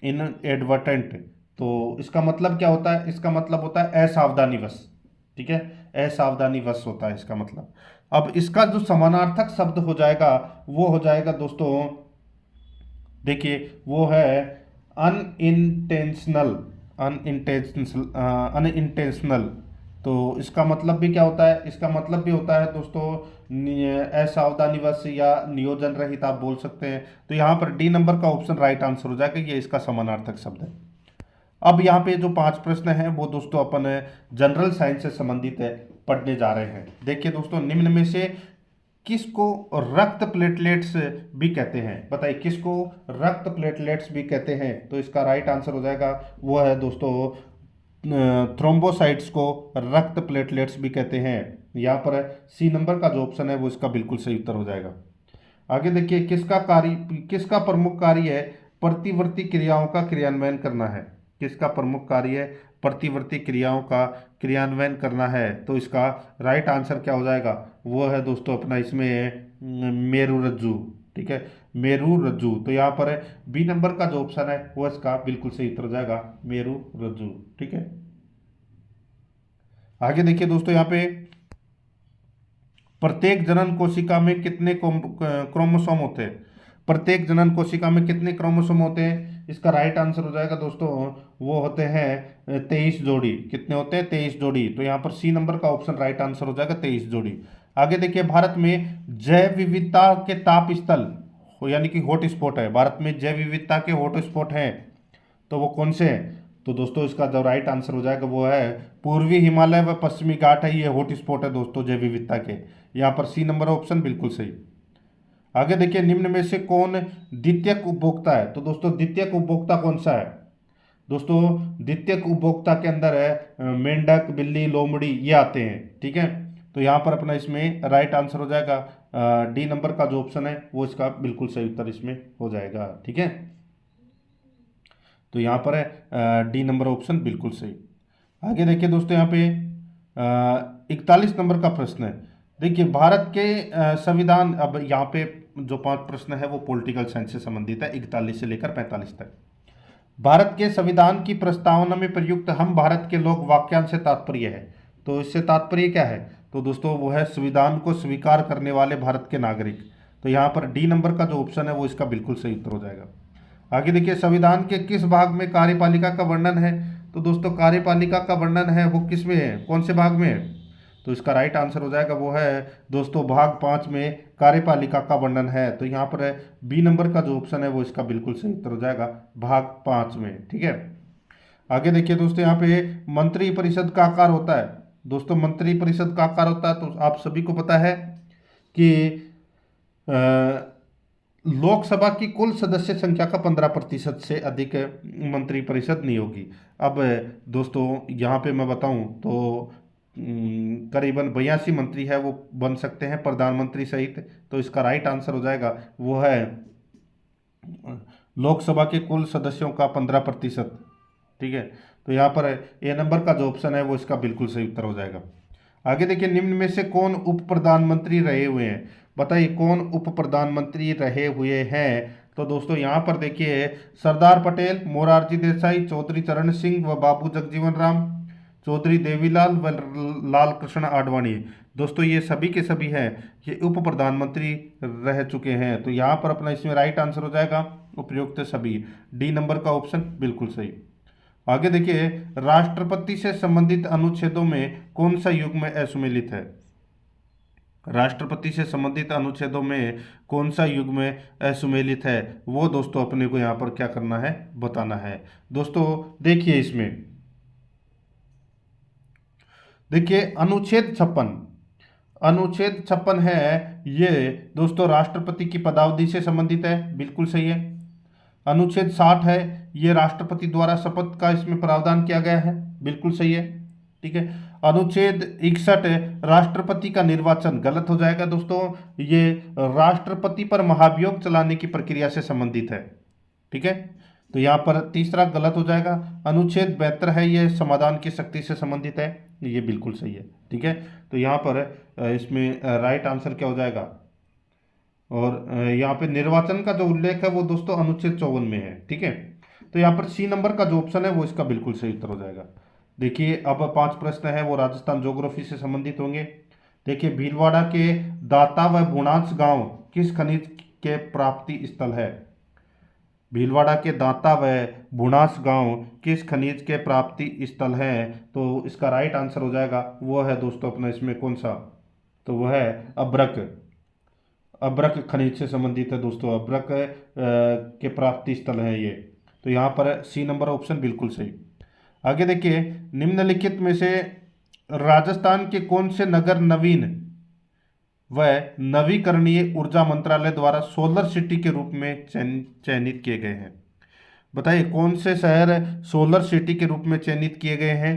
इन एडवर्टेंट। तो इसका मतलब क्या होता है, इसका मतलब होता है असावधानीवश, ठीक है, असावधानीवश होता है इसका मतलब। अब इसका जो समानार्थक शब्द हो जाएगा वो हो जाएगा दोस्तों, देखिए वो है अनइंटेंशनल, अनइंटेंशनल। तो इसका मतलब भी क्या होता है, इसका मतलब भी होता है दोस्तों असावधानीवश या नियोजन रहित आप बोल सकते हैं। तो यहाँ पर डी नंबर का ऑप्शन राइट आंसर हो जाएगा, ये इसका समानार्थक शब्द है। अब यहाँ पे जो 5 प्रश्न हैं वो दोस्तों अपन जनरल साइंस से संबंधित है पढ़ने जा रहे हैं। देखिए दोस्तों निम्न में से किसको रक्त प्लेटलेट्स भी कहते हैं, बताइए किसको रक्त प्लेटलेट्स भी कहते हैं। तो इसका राइट आंसर हो जाएगा वो है दोस्तों थ्रोम्बोसाइट्स को रक्त प्लेटलेट्स भी कहते हैं। यहाँ पर सी नंबर का जो ऑप्शन है वो इसका बिल्कुल सही उत्तर हो जाएगा। आगे देखिए किसका प्रमुख कार्य है प्रतिवर्ती क्रियाओं का क्रियान्वयन करना है, किसका प्रमुख कार्य है प्रतिवर्ती क्रियाओं का क्रियान्वयन करना है। तो इसका राइट आंसर क्या हो जाएगा, वो है दोस्तों अपना इसमें मेरु रज्जु, ठीक है, मेरु रज्जु। तो यहाँ पर बी नंबर का जो ऑप्शन है वो इसका बिल्कुल सही उत्तर हो जाएगा मेरु रज्जु, ठीक है। आगे देखिए दोस्तों यहाँ पे प्रत्येक जनन कोशिका में कितने क्रोमोसोम होते हैं, प्रत्येक जनन कोशिका में कितने क्रोमोसोम होते हैं। इसका राइट आंसर हो जाएगा दोस्तों वो होते हैं 23 जोड़ी। कितने होते हैं, 23 जोड़ी। तो यहाँ पर सी नंबर का ऑप्शन राइट आंसर हो जाएगा 23 जोड़ी। आगे देखिए भारत में जैव विविधता के ताप स्थल यानी कि हॉट स्पॉट है, भारत में जैव विविधता के हॉट स्पॉट हैं, तो वो कौन से हैं। तो दोस्तों इसका जो राइट आंसर हो जाएगा वो है पूर्वी हिमालय व पश्चिमी घाट है, ये हॉट स्पॉट है दोस्तों जैव विविधता के। यहाँ पर सी नंबर ऑप्शन बिल्कुल सही। आगे देखिए निम्न में से कौन द्वितीयक उपभोक्ता है। तो दोस्तों द्वितीयक उपभोक्ता कौन सा है, दोस्तों द्वितीयक उपभोक्ता के अंदर है मेंढक, बिल्ली, लोमड़ी ये आते हैं। ठीक है, तो यहाँ पर अपना इसमें राइट आंसर हो जाएगा डी नंबर का जो ऑप्शन है वो इसका बिल्कुल सही उत्तर इसमें हो जाएगा। ठीक है, तो यहाँ पर है डी नंबर ऑप्शन बिल्कुल सही। आगे देखिए दोस्तों, यहाँ पे 41 नंबर का प्रश्न है। देखिए भारत के संविधान, अब यहाँ पे जो 5 प्रश्न है वो पॉलिटिकल साइंस से संबंधित है, 41 से लेकर 45 तक। भारत के संविधान की प्रस्तावना में प्रयुक्त हम भारत के लोग वाक्यांश से तात्पर्य है, तो इससे तात्पर्य क्या है? तो दोस्तों वो है संविधान को स्वीकार करने वाले भारत के नागरिक। तो यहाँ पर डी नंबर का जो ऑप्शन है वो इसका बिल्कुल सही उत्तर हो जाएगा। आगे देखिए, संविधान के किस भाग में कार्यपालिका का वर्णन है? तो दोस्तों कार्यपालिका का वर्णन है वो किस में है, कौन से भाग में है? तो इसका राइट आंसर हो जाएगा वो है दोस्तों भाग 5 में कार्यपालिका का वर्णन है। तो यहाँ पर बी नंबर का जो ऑप्शन है वो इसका बिल्कुल सही उत्तर हो जाएगा भाग 5 में। ठीक है, आगे देखिए दोस्तों, यहाँ पे मंत्री परिषद का आकार होता है। दोस्तों मंत्री परिषद का आकार होता है, तो आप सभी को पता है कि लोकसभा की कुल सदस्य संख्या का 15% से अधिक मंत्री परिषद नहीं होगी। अब दोस्तों यहाँ पे मैं बताऊं तो करीबन 82 मंत्री है वो बन सकते हैं प्रधानमंत्री सहित। तो इसका राइट आंसर हो जाएगा वो है लोकसभा के कुल सदस्यों का 15%। ठीक है, तो यहाँ पर ए नंबर का जो ऑप्शन है वो इसका बिल्कुल सही उत्तर हो जाएगा। आगे देखिए, निम्न में से कौन उप प्रधानमंत्री रहे हुए हैं? बताइए कौन उप प्रधानमंत्री रहे हुए हैं? तो दोस्तों यहाँ पर देखिए सरदार पटेल, मोरारजी देसाई, चौधरी चरण सिंह व बाबू जगजीवन राम, चौधरी देवीलाल व लाल कृष्ण आडवाणी। दोस्तों ये सभी के सभी हैं ये उप प्रधानमंत्री रह चुके हैं। तो यहाँ पर अपना इसमें राइट आंसर हो जाएगा उपयुक्त सभी, डी नंबर का ऑप्शन बिल्कुल सही। आगे देखिए, राष्ट्रपति से संबंधित अनुच्छेदों में कौन सा युग्म असुमेलित है? राष्ट्रपति से संबंधित अनुच्छेदों में कौन सा युग्म असुमेलित है वो दोस्तों अपने को यहाँ पर क्या करना है, बताना है। दोस्तों देखिए इसमें देखिए अनुच्छेद 56, अनुच्छेद 56 है ये दोस्तों राष्ट्रपति की पदावधि से संबंधित है, बिल्कुल सही है। अनुच्छेद 60 है ये राष्ट्रपति द्वारा शपथ का इसमें प्रावधान किया गया है, बिल्कुल सही है। ठीक है, अनुच्छेद 61 राष्ट्रपति का निर्वाचन, गलत हो जाएगा दोस्तों, ये राष्ट्रपति पर महाभियोग चलाने की प्रक्रिया से संबंधित है। ठीक है, तो यहाँ पर तीसरा गलत हो जाएगा। अनुच्छेद 72 है ये समाधान की शक्ति से संबंधित है, ये बिल्कुल सही है। ठीक है, तो यहाँ पर इसमें राइट आंसर क्या हो जाएगा, और यहाँ पे निर्वाचन का जो उल्लेख है वो दोस्तों अनुच्छेद 54 में है। ठीक है, तो यहाँ पर सी नंबर का जो ऑप्शन है वो इसका बिल्कुल सही उत्तर हो जाएगा। देखिए अब 5 प्रश्न है वो राजस्थान ज्योग्राफी से संबंधित होंगे। देखिए भीलवाड़ा के दाता व बुणास गांव किस खनिज के प्राप्ति स्थल है? भीलवाड़ा के दाता व बुणास गांव किस खनिज के प्राप्ति स्थल है? तो इसका राइट आंसर हो जाएगा वो है दोस्तों अपना इसमें कौन सा, तो वह है अब्रक, अब्रक खनिज से संबंधित है दोस्तों, अब्रक के प्राप्ति स्थल है ये। तो यहाँ पर सी नंबर ऑप्शन बिल्कुल सही। आगे देखिए, निम्नलिखित में से राजस्थान के कौन से नगर नवीन व नवीकरणीय ऊर्जा मंत्रालय द्वारा सोलर सिटी के रूप में चयनित किए गए हैं? बताइए कौन से शहर सोलर सिटी के रूप में चयनित किए गए हैं?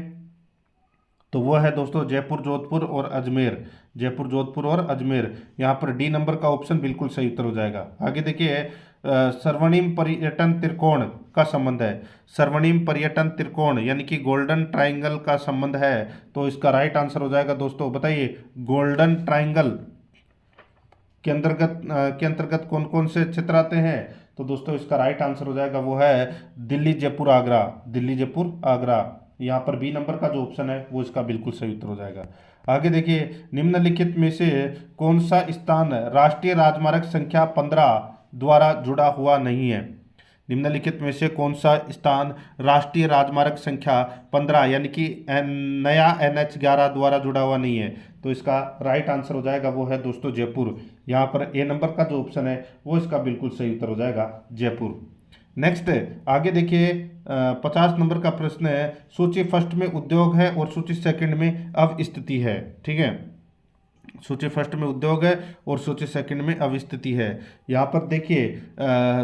तो वो है दोस्तों जयपुर, जोधपुर और अजमेर, जयपुर, जोधपुर और अजमेर। यहाँ पर डी नंबर का ऑप्शन बिल्कुल सही उत्तर हो जाएगा। आगे देखिए, स्वर्णिम पर्यटन त्रिकोण का संबंध है, स्वर्णिम पर्यटन त्रिकोण यानी कि गोल्डन ट्राइंगल का संबंध है। तो इसका राइट आंसर हो जाएगा दोस्तों, बताइए गोल्डन ट्राइंगल के अंतर्गत कौन कौन से क्षेत्र आते हैं? तो दोस्तों इसका राइट आंसर हो जाएगा वो है दिल्ली, जयपुर, आगरा, दिल्ली, जयपुर, आगरा। यहाँ पर बी नंबर का जो ऑप्शन है वो इसका बिल्कुल सही उत्तर हो जाएगा। आगे देखिए, निम्नलिखित में से कौन सा स्थान राष्ट्रीय राजमार्ग संख्या 15 द्वारा जुड़ा हुआ नहीं है? निम्नलिखित में से कौन सा स्थान राष्ट्रीय राजमार्ग संख्या 15 यानी कि नया NH 11 द्वारा जुड़ा हुआ नहीं है? तो इसका राइट आंसर हो जाएगा वो है दोस्तों जयपुर। यहाँ पर ए नंबर का जो ऑप्शन है वो इसका बिल्कुल सही उत्तर हो जाएगा जयपुर। नेक्स्ट आगे देखिए, 50 नंबर का प्रश्न है, सूची फर्स्ट में उद्योग है और सूची सेकंड में अवस्थिति है। ठीक है, सूची फर्स्ट में उद्योग है और सूची सेकंड में अवस्थिति है। यहाँ पर देखिए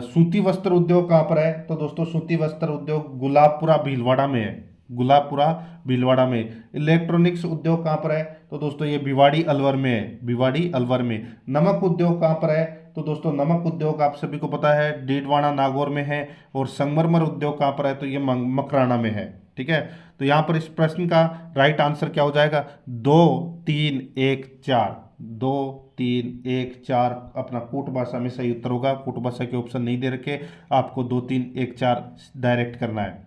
सूती वस्त्र उद्योग कहाँ पर है, तो दोस्तों सूती वस्त्र उद्योग गुलाबपुरा भीलवाड़ा में है, गुलाबपुरा भीलवाड़ा में। इलेक्ट्रॉनिक्स उद्योग कहाँ पर है, तो दोस्तों ये भिवाड़ी अलवर में है, भिवाड़ी अलवर में। नमक उद्योग कहाँ पर है, तो दोस्तों नमक उद्योग आप सभी को पता है डीडवाना नागौर में है। और संगमरमर उद्योग कहाँ पर है, तो ये मकराना में है, ठीक है। तो यहाँ पर इस प्रश्न का राइट आंसर क्या हो जाएगा, 2 3 1 4, 2 3 1 4 अपना कूट भाषा में सही उत्तर होगा। कूट भाषा के ऑप्शन नहीं दे रखे, आपको 2 3 1 4 डायरेक्ट करना है।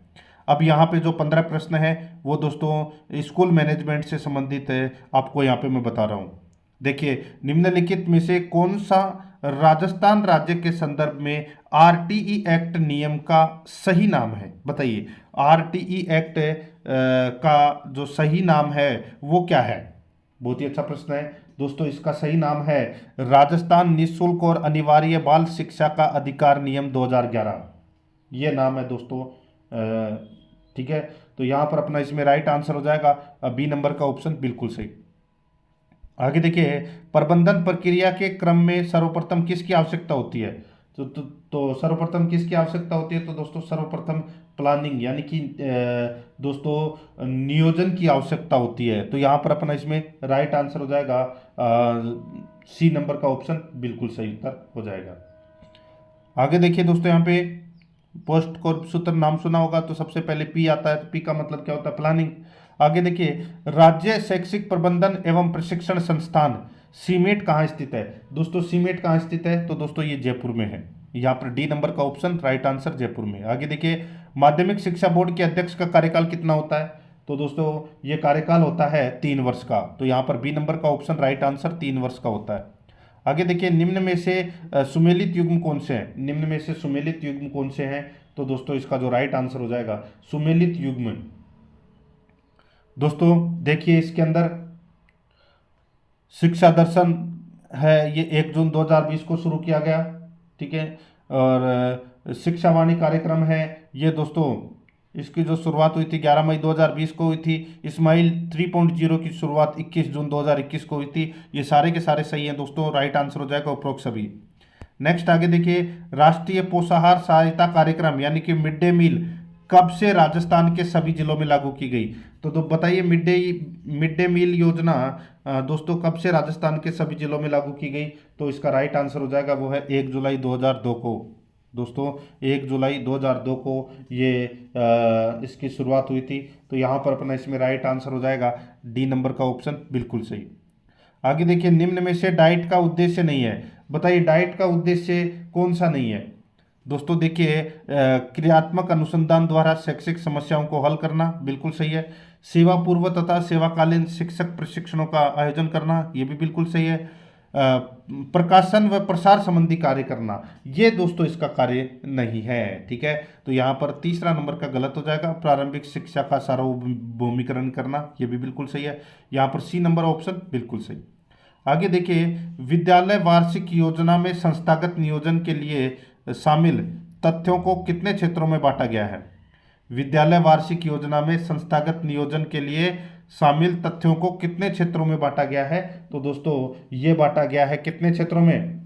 अब यहाँ पे जो 15 प्रश्न है वो दोस्तों स्कूल मैनेजमेंट से संबंधित है, आपको यहाँ पे मैं बता रहा हूँ। देखिए निम्नलिखित में से कौन सा राजस्थान राज्य के संदर्भ में आरटीई एक्ट नियम का सही नाम है, बताइए। आरटीई एक्ट का जो सही नाम है वो क्या है, बहुत ही अच्छा प्रश्न है दोस्तों। इसका सही नाम है राजस्थान निःशुल्क और अनिवार्य बाल शिक्षा का अधिकार नियम 2011, ये नाम है दोस्तों, ठीक है। तो यहाँ पर अपना इसमें राइट आंसर हो जाएगा बी नंबर का ऑप्शन, बिल्कुल सही। आगे देखिए प्रबंधन प्रक्रिया के क्रम में सर्वप्रथम किसकी आवश्यकता होती है, तो सर्वप्रथम किसकी आवश्यकता होती है, तो दोस्तों सर्वप्रथम प्लानिंग यानी कि दोस्तों नियोजन की आवश्यकता होती है। तो यहाँ पर अपना इसमें राइट आंसर हो जाएगा सी नंबर का ऑप्शन, बिल्कुल सही उत्तर हो जाएगा। आगे देखिए दोस्तों यहाँ पे पोस्ट कोड सूत्र नाम सुना होगा, तो सबसे पहले पी आता है, तो पी का मतलब क्या होता है, प्लानिंग। आगे देखिए राज्य शैक्षिक प्रबंधन एवं प्रशिक्षण संस्थान सीमेट कहाँ स्थित है, दोस्तों सीमेट कहाँ स्थित है, तो दोस्तों ये जयपुर में है। यहाँ पर डी नंबर का ऑप्शन राइट आंसर जयपुर में। आगे देखिए माध्यमिक शिक्षा बोर्ड के अध्यक्ष का कार्यकाल कितना होता है, तो दोस्तों ये कार्यकाल होता है 3 वर्ष का। तो यहाँ पर बी नंबर का ऑप्शन राइट आंसर 3 वर्ष का होता है। आगे देखिए निम्न में से सुमेलित युग्म कौन से हैं, निम्न में से सुमेलित युग्म कौन से हैं, तो दोस्तों इसका जो राइट आंसर हो जाएगा सुमेलित युग्म। दोस्तों देखिए इसके अंदर शिक्षा दर्शन है, ये 1 जून 2020 को शुरू किया गया, ठीक है। और शिक्षावाणी कार्यक्रम है, ये दोस्तों इसकी जो शुरुआत हुई थी 11 मई 2020 को हुई थी। इस्माइल 3.0 की शुरुआत 21 जून 2021 को हुई थी। ये सारे के सारे सही हैं दोस्तों, राइट आंसर हो जाएगा उपरोक्त सभी। नेक्स्ट आगे देखिए राष्ट्रीय पोषाहार सहायता कार्यक्रम यानी कि मिड डे मील कब से राजस्थान के सभी जिलों में लागू की गई, तो बताइए मिड डे मील योजना दोस्तों कब से राजस्थान के सभी जिलों में लागू की गई, तो इसका राइट आंसर हो जाएगा वो है 1 जुलाई 2002 को। दोस्तों 1 जुलाई 2002 को ये इसकी शुरुआत हुई थी। तो यहाँ पर अपना इसमें राइट आंसर हो जाएगा डी नंबर का ऑप्शन, बिल्कुल सही। आगे देखिए निम्न में से डाइट का उद्देश्य नहीं है, बताइए डाइट का उद्देश्य कौन सा नहीं है, दोस्तों देखिए क्रियात्मक अनुसंधान द्वारा शैक्षिक समस्याओं को हल करना, बिल्कुल सही है। सेवा पूर्व तथा सेवाकालीन शिक्षक प्रशिक्षणों का आयोजन करना, ये भी बिल्कुल सही है। प्रकाशन व प्रसार संबंधी कार्य करना, ये दोस्तों इसका कार्य नहीं है, ठीक है। तो यहाँ पर तीसरा नंबर का गलत हो जाएगा, प्रारंभिक शिक्षा का सार्वभौमिकरण करना, ये भी बिल्कुल सही है। यहाँ पर सी नंबर ऑप्शन बिल्कुल सही। आगे देखिए विद्यालय वार्षिक योजना में संस्थागत नियोजन के लिए शामिल तथ्यों को कितने क्षेत्रों में बांटा गया है, विद्यालय वार्षिक योजना में संस्थागत नियोजन के लिए शामिल तथ्यों को कितने क्षेत्रों में बांटा गया है, तो दोस्तों ये बांटा गया है कितने क्षेत्रों में,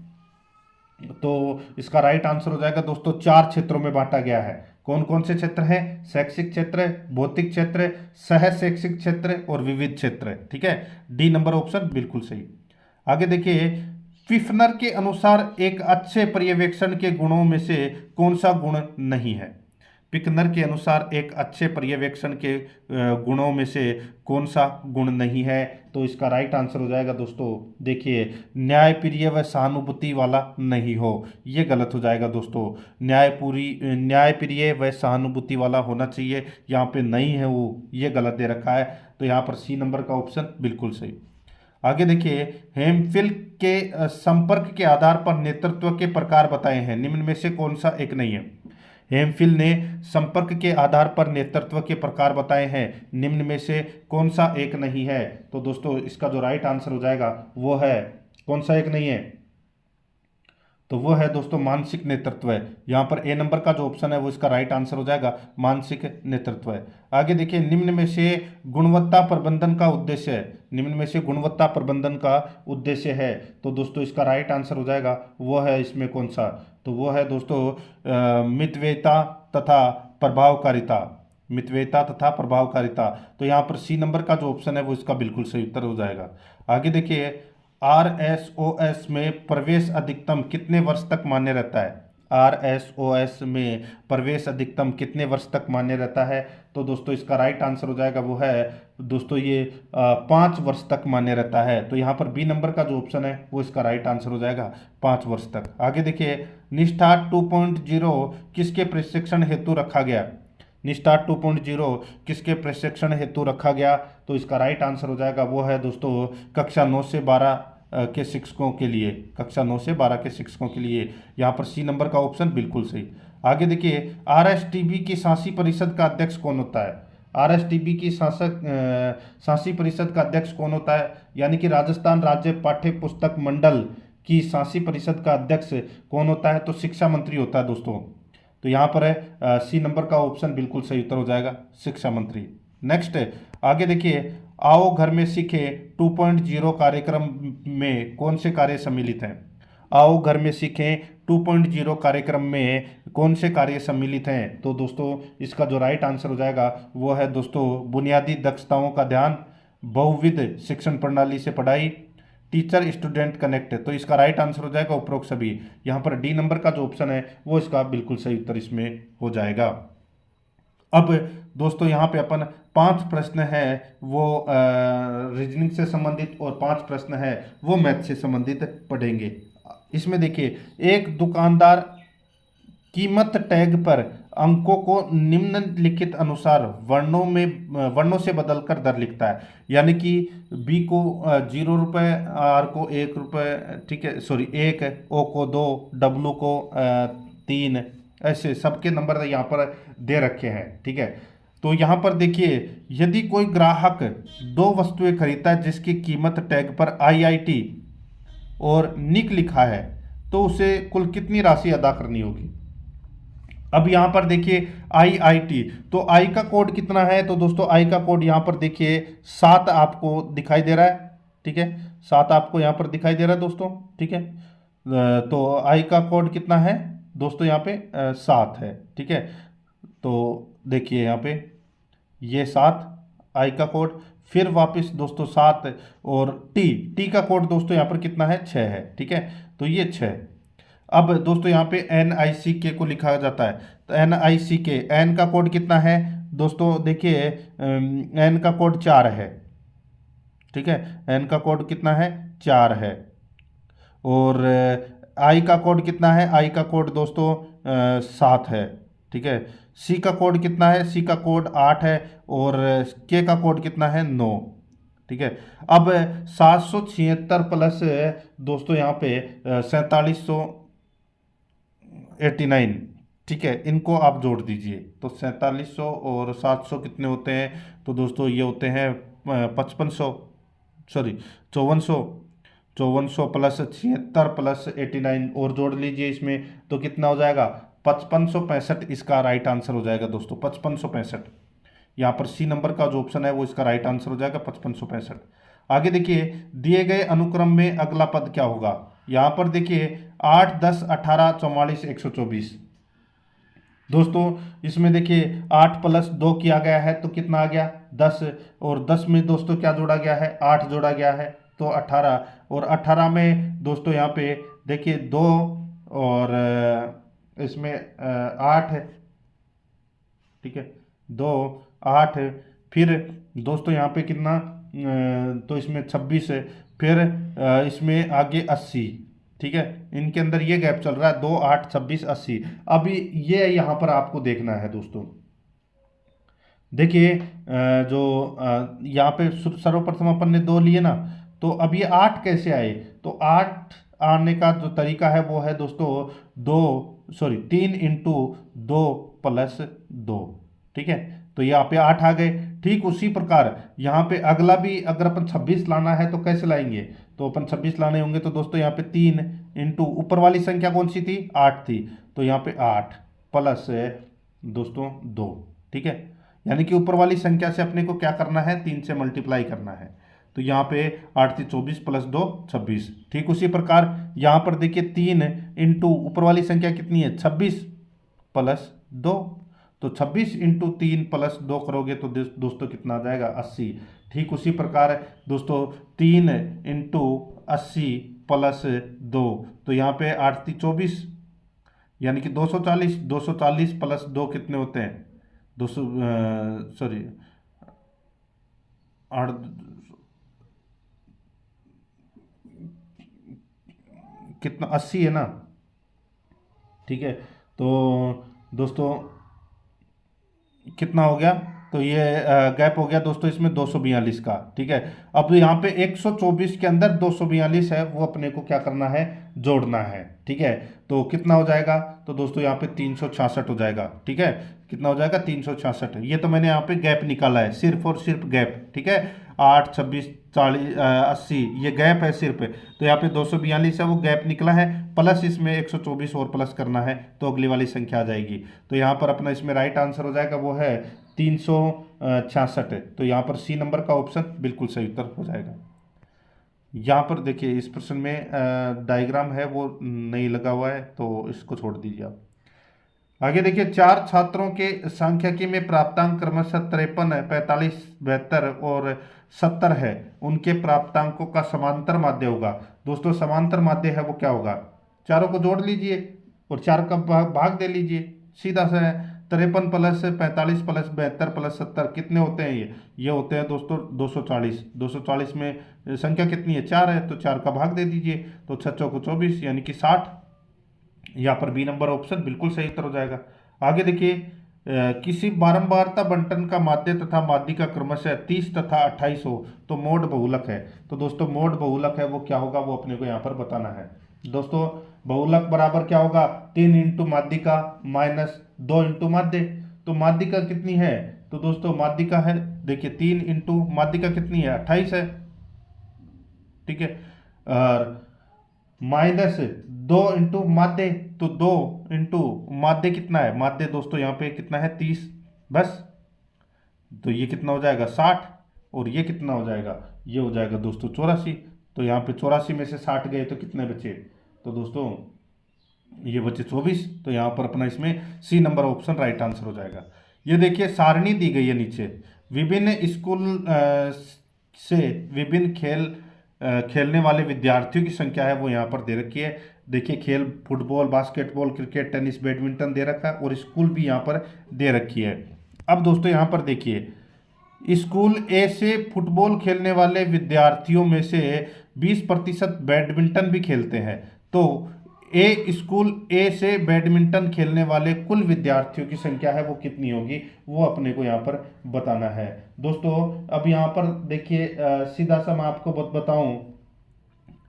तो इसका राइट आंसर हो जाएगा दोस्तों 4 क्षेत्रों में बांटा गया है। कौन कौन से क्षेत्र हैं, शैक्षिक क्षेत्र, भौतिक क्षेत्र, सह शैक्षिक क्षेत्र और विविध क्षेत्र, ठीक है। डी नंबर ऑप्शन बिल्कुल सही। आगे देखिए फिफनर के अनुसार एक अच्छे पर्यवेक्षण के गुणों में से कौन सा गुण नहीं है, पिकनर के अनुसार एक अच्छे पर्यवेक्षण के गुणों में से कौन सा गुण नहीं है, तो इसका राइट आंसर हो जाएगा दोस्तों देखिए न्यायप्रिय व सहानुभूति वाला नहीं हो, ये गलत हो जाएगा दोस्तों। न्यायप्रिय व सहानुभूति वाला होना चाहिए, यहाँ पे नहीं है वो, ये गलत दे रखा है। तो यहाँ पर सी नंबर का ऑप्शन बिल्कुल सही। आगे देखिए हेमफिल के संपर्क के आधार पर नेतृत्व के प्रकार बताए हैं, निम्न में से कौन सा एक नहीं है। हेमफिल ने संपर्क के आधार पर नेतृत्व के प्रकार बताए हैं, निम्न में से कौन सा एक नहीं है, तो दोस्तों इसका जो राइट आंसर हो जाएगा वो है कौन सा एक नहीं है, तो वो है दोस्तों मानसिक नेतृत्व है। यहाँ पर ए नंबर का जो ऑप्शन है वो इसका राइट आंसर हो जाएगा, मानसिक नेतृत्व है। आगे देखिए, निम्न में से गुणवत्ता प्रबंधन का उद्देश्य है, निम्न में से गुणवत्ता प्रबंधन का उद्देश्य है, तो दोस्तों इसका राइट आंसर हो जाएगा वो है इसमें कौन सा, तो वो है दोस्तों मितव्ययिता तथा प्रभावकारिता, मितव्ययिता तथा प्रभावकारिता। तो यहाँ पर सी नंबर का जो ऑप्शन है वो इसका बिल्कुल सही उत्तर हो जाएगा। आगे देखिए, RSOS में प्रवेश अधिकतम कितने वर्ष तक मान्य रहता है, RSOS में प्रवेश अधिकतम कितने वर्ष तक मान्य रहता है, तो दोस्तों इसका राइट आंसर हो जाएगा वो है दोस्तों ये 5 वर्ष तक मान्य रहता है। तो यहाँ पर बी नंबर का जो ऑप्शन है वो इसका राइट आंसर हो जाएगा 5 वर्ष तक। आगे देखिए, निष्ठा 2.0 किसके प्रशिक्षण हेतु रखा गया, निष्ठा 2.0 किसके प्रशिक्षण हेतु रखा गया, तो इसका राइट आंसर हो जाएगा वो है दोस्तों कक्षा 9 से 12 के शिक्षकों के लिए, कक्षा 9 से 12 के शिक्षकों के लिए। यहाँ पर सी नंबर का ऑप्शन बिल्कुल सही। आगे देखिए, RSTB की शासी परिषद का अध्यक्ष कौन होता है, RSTB की शासी परिषद का अध्यक्ष कौन होता है, यानी कि राजस्थान राज्य पाठ्य पुस्तक मंडल की शासी परिषद का अध्यक्ष कौन होता है, तो शिक्षा मंत्री होता है दोस्तों। तो यहाँ पर है सी नंबर का ऑप्शन बिल्कुल सही उत्तर हो जाएगा, शिक्षा मंत्री। नेक्स्ट आगे देखिए, आओ घर में सीखे 2.0 कार्यक्रम में कौन से कार्य सम्मिलित हैं, आओ घर में सीखें 2.0 कार्यक्रम में कौन से कार्य सम्मिलित हैं, तो दोस्तों इसका जो राइट आंसर हो जाएगा वो है दोस्तों बुनियादी दक्षताओं का ध्यान, बहुविध शिक्षण प्रणाली से पढ़ाई, टीचर स्टूडेंट कनेक्ट। तो इसका राइट आंसर हो जाएगा उपरोक्त सभी। यहाँ पर डी नंबर का जो ऑप्शन है वो इसका बिल्कुल सही उत्तर इसमें हो जाएगा। अब दोस्तों यहाँ पे अपन 5 प्रश्न है वो रीजनिंग से संबंधित और 5 प्रश्न है वो मैथ से संबंधित पढ़ेंगे। इसमें देखिए, एक दुकानदार कीमत टैग पर अंकों को निम्नलिखित अनुसार वर्णों से बदलकर दर लिखता है, यानी कि बी को 0 रुपये, आर को 1 रुपये, ठीक है, सॉरी 1, ओ को 2, डब्लू को 3, ऐसे सबके नंबर यहाँ पर दे रखे हैं, ठीक है। तो यहाँ पर देखिए, यदि कोई ग्राहक 2 वस्तुएं खरीदता है जिसकी कीमत टैग पर IIT और निक लिखा है, तो उसे कुल कितनी राशि अदा करनी होगी। अब यहां पर देखिए IIT, तो आई का कोड कितना है, तो दोस्तों आई का कोड यहां पर देखिए 7 आपको दिखाई दे रहा है, ठीक है, 7 आपको यहां पर दिखाई दे रहा है दोस्तों, ठीक है। तो आई का कोड कितना है दोस्तों, यहाँ पे 7 है, ठीक है। तो देखिए यहाँ पे ये 7 आई का कोड, फिर वापस दोस्तों 7, और टी का कोड दोस्तों यहाँ पर कितना है, 6 है, ठीक है। तो ये 6। अब दोस्तों यहाँ पे NICK को लिखा जाता है, तो NICK, एन का कोड कितना है दोस्तों, देखिए एन का कोड 4 है, ठीक है, एन का कोड कितना है, 4 है। और आई का कोड कितना है, आई का कोड दोस्तों 7 है, ठीक है। सी का कोड कितना है, सी का कोड 8 है, और के का कोड कितना है, 9, ठीक है। अब 776 प्लस दोस्तों यहाँ पे 4789, ठीक है, इनको आप जोड़ दीजिए, तो 4700 और 700 कितने होते हैं, तो दोस्तों ये होते हैं 5500, सॉरी 5400 प्लस 76 प्लस 89 और जोड़ लीजिए इसमें, तो कितना हो जाएगा 5565, इसका राइट आंसर हो जाएगा दोस्तों 5565। यहाँ पर सी नंबर का जो ऑप्शन है वो इसका राइट आंसर हो जाएगा 5565। आगे देखिए, दिए गए अनुक्रम में अगला पद क्या होगा, यहाँ पर देखिए 8, 10, 18, 44, 124। दोस्तों इसमें देखिए 8 प्लस 2 किया गया है तो कितना आ गया 10, और 10 में दोस्तों क्या जोड़ा गया है, 8 जोड़ा गया है तो 18, और 18 में दोस्तों यहाँ पे देखिए 2 और इसमें 8 है, ठीक है, 2, 8, फिर दोस्तों यहाँ पे कितना, तो इसमें 26 है, फिर इसमें आगे 80, ठीक है, इनके अंदर ये गैप चल रहा है 2, 8, 26, 80। अभी ये यहाँ पर आपको देखना है दोस्तों, देखिए जो यहाँ पे सर्वप्रथम अपन ने 2 लिए ना, तो अब ये 8 कैसे आए, तो 8 आने का जो तरीका है वो है दोस्तों 3 × 2 + 2, ठीक है, तो यहाँ पे 8 आ गए। ठीक उसी प्रकार यहाँ पे अगला भी अगर अपन 26 लाना है तो कैसे लाएंगे, तो अपन 26 लाने होंगे तो दोस्तों यहाँ पे 3 इंटू ऊपर वाली संख्या कौन सी थी, 8 थी, तो यहाँ पे 8 प्लस दोस्तों 2। ठीक है, यानी कि ऊपर वाली संख्या से अपने को क्या करना है, 3 से मल्टीप्लाई करना है। तो यहाँ पे 8 थी 24 प्लस 2 26। ठीक उसी प्रकार यहाँ पर देखिए 3 इंटू ऊपर वाली संख्या कितनी है, 26 प्लस 2, तो 26 इंटू 3 प्लस 2 करोगे तो दोस्तों कितना आ जाएगा, 80। ठीक उसी प्रकार दोस्तों 3 इंटू 80 प्लस 2, तो यहाँ पे 8 थी 24 यानी कि 240, 240 प्लस 2 कितने होते हैं, 200 सॉरी 8 कितना 80 है ना। ठीक है, तो दोस्तों कितना हो गया, तो ये गैप हो गया दोस्तों इसमें 242 का। ठीक है, अब यहाँ पे 124 के अंदर 242 है, वो अपने को क्या करना है, जोड़ना है। ठीक है, तो कितना हो जाएगा, तो दोस्तों यहाँ पे 366 हो जाएगा। ठीक है, कितना हो जाएगा, 366। ये तो मैंने यहाँ पे गैप निकाला है, सिर्फ और सिर्फ गैप। ठीक है, 8 26 40 80 ये गैप है सिर्फ, तो यहाँ पे 242 है वो गैप निकला है, प्लस इसमें 124 और प्लस करना है तो अगली वाली संख्या आ जाएगी। तो यहाँ पर अपना इसमें राइट आंसर हो जाएगा वो है 366। तो यहाँ पर सी नंबर का ऑप्शन बिल्कुल सही उत्तर हो जाएगा। यहाँ पर देखिए इस प्रश्न में डायग्राम है वो नहीं लगा हुआ है तो इसको छोड़ दीजिए आप। आगे देखिए 4 छात्रों के सांख्यिकी में प्राप्तांक क्रमशः 53 45 72 और 70 है, उनके प्राप्तांकों का समांतर माध्य होगा। दोस्तों समांतर माध्य है वो क्या होगा, चारों को जोड़ लीजिए और 4 का भाग दे लीजिए, सीधा सा है। 53 प्लस 45 प्लस 72 प्लस 70 कितने होते हैं, ये होते हैं दोस्तों 240। 240 में संख्या कितनी है, 4 है, तो 4 का भाग दे दीजिए, तो 6 चौको 24 यानी कि 60। यहाँ पर बी नंबर ऑप्शन बिल्कुल सही उत्तर हो जाएगा। आगे देखिए किसी बारंबारता बंटन का माध्य तथा माध्यिका क्रमशः 30 तथा 28 हो तो मोड बहुलक है। तो दोस्तों मोड बहुलक है वो क्या होगा, वो अपने को यहाँ पर बताना है। दोस्तों बहुलक बराबर क्या होगा, 3 इंटू माध्यिका माइनस 2 इंटू माध्य। तो माध्यिका कितनी है, तो दोस्तों माध्यिका है देखिए 3 इंटू माध्यिका कितनी है, 28 है। ठीक है, और माइनस 2 इंटू माध्य, तो 2 इंटू माध्य कितना है, माध्य दोस्तों यहाँ पे कितना है 30 बस, तो ये कितना हो जाएगा 60, और ये कितना हो जाएगा, ये हो जाएगा दोस्तों 84। तो यहाँ पे 84 में से 60 गए तो कितने बचे, तो दोस्तों ये बचे 24। तो यहाँ पर अपना इसमें C number option right answer हो जाएगा। ये देखिए सारणी दी गई है नीचे, विभिन्न स्कूल से विभिन्न खेलने वाले विद्यार्थियों की संख्या है वो यहाँ पर दे रखी है। देखिए खेल football basketball cricket tennis badminton दे रखा है और स्कूल भी यहाँ पर दे रखी है। अब दोस्तों यहाँ पर देखिए स्कूल ए से फुटबॉल खेलने वाले विद्यार्थियों में से 20% बैडमिंटन भी खेलते हैं, तो ए स्कूल ए से बैडमिंटन खेलने वाले कुल विद्यार्थियों की संख्या है वो कितनी होगी, वो अपने को यहाँ पर बताना है। दोस्तों अब यहाँ पर देखिए सीधा सा मैं आपको बताऊं,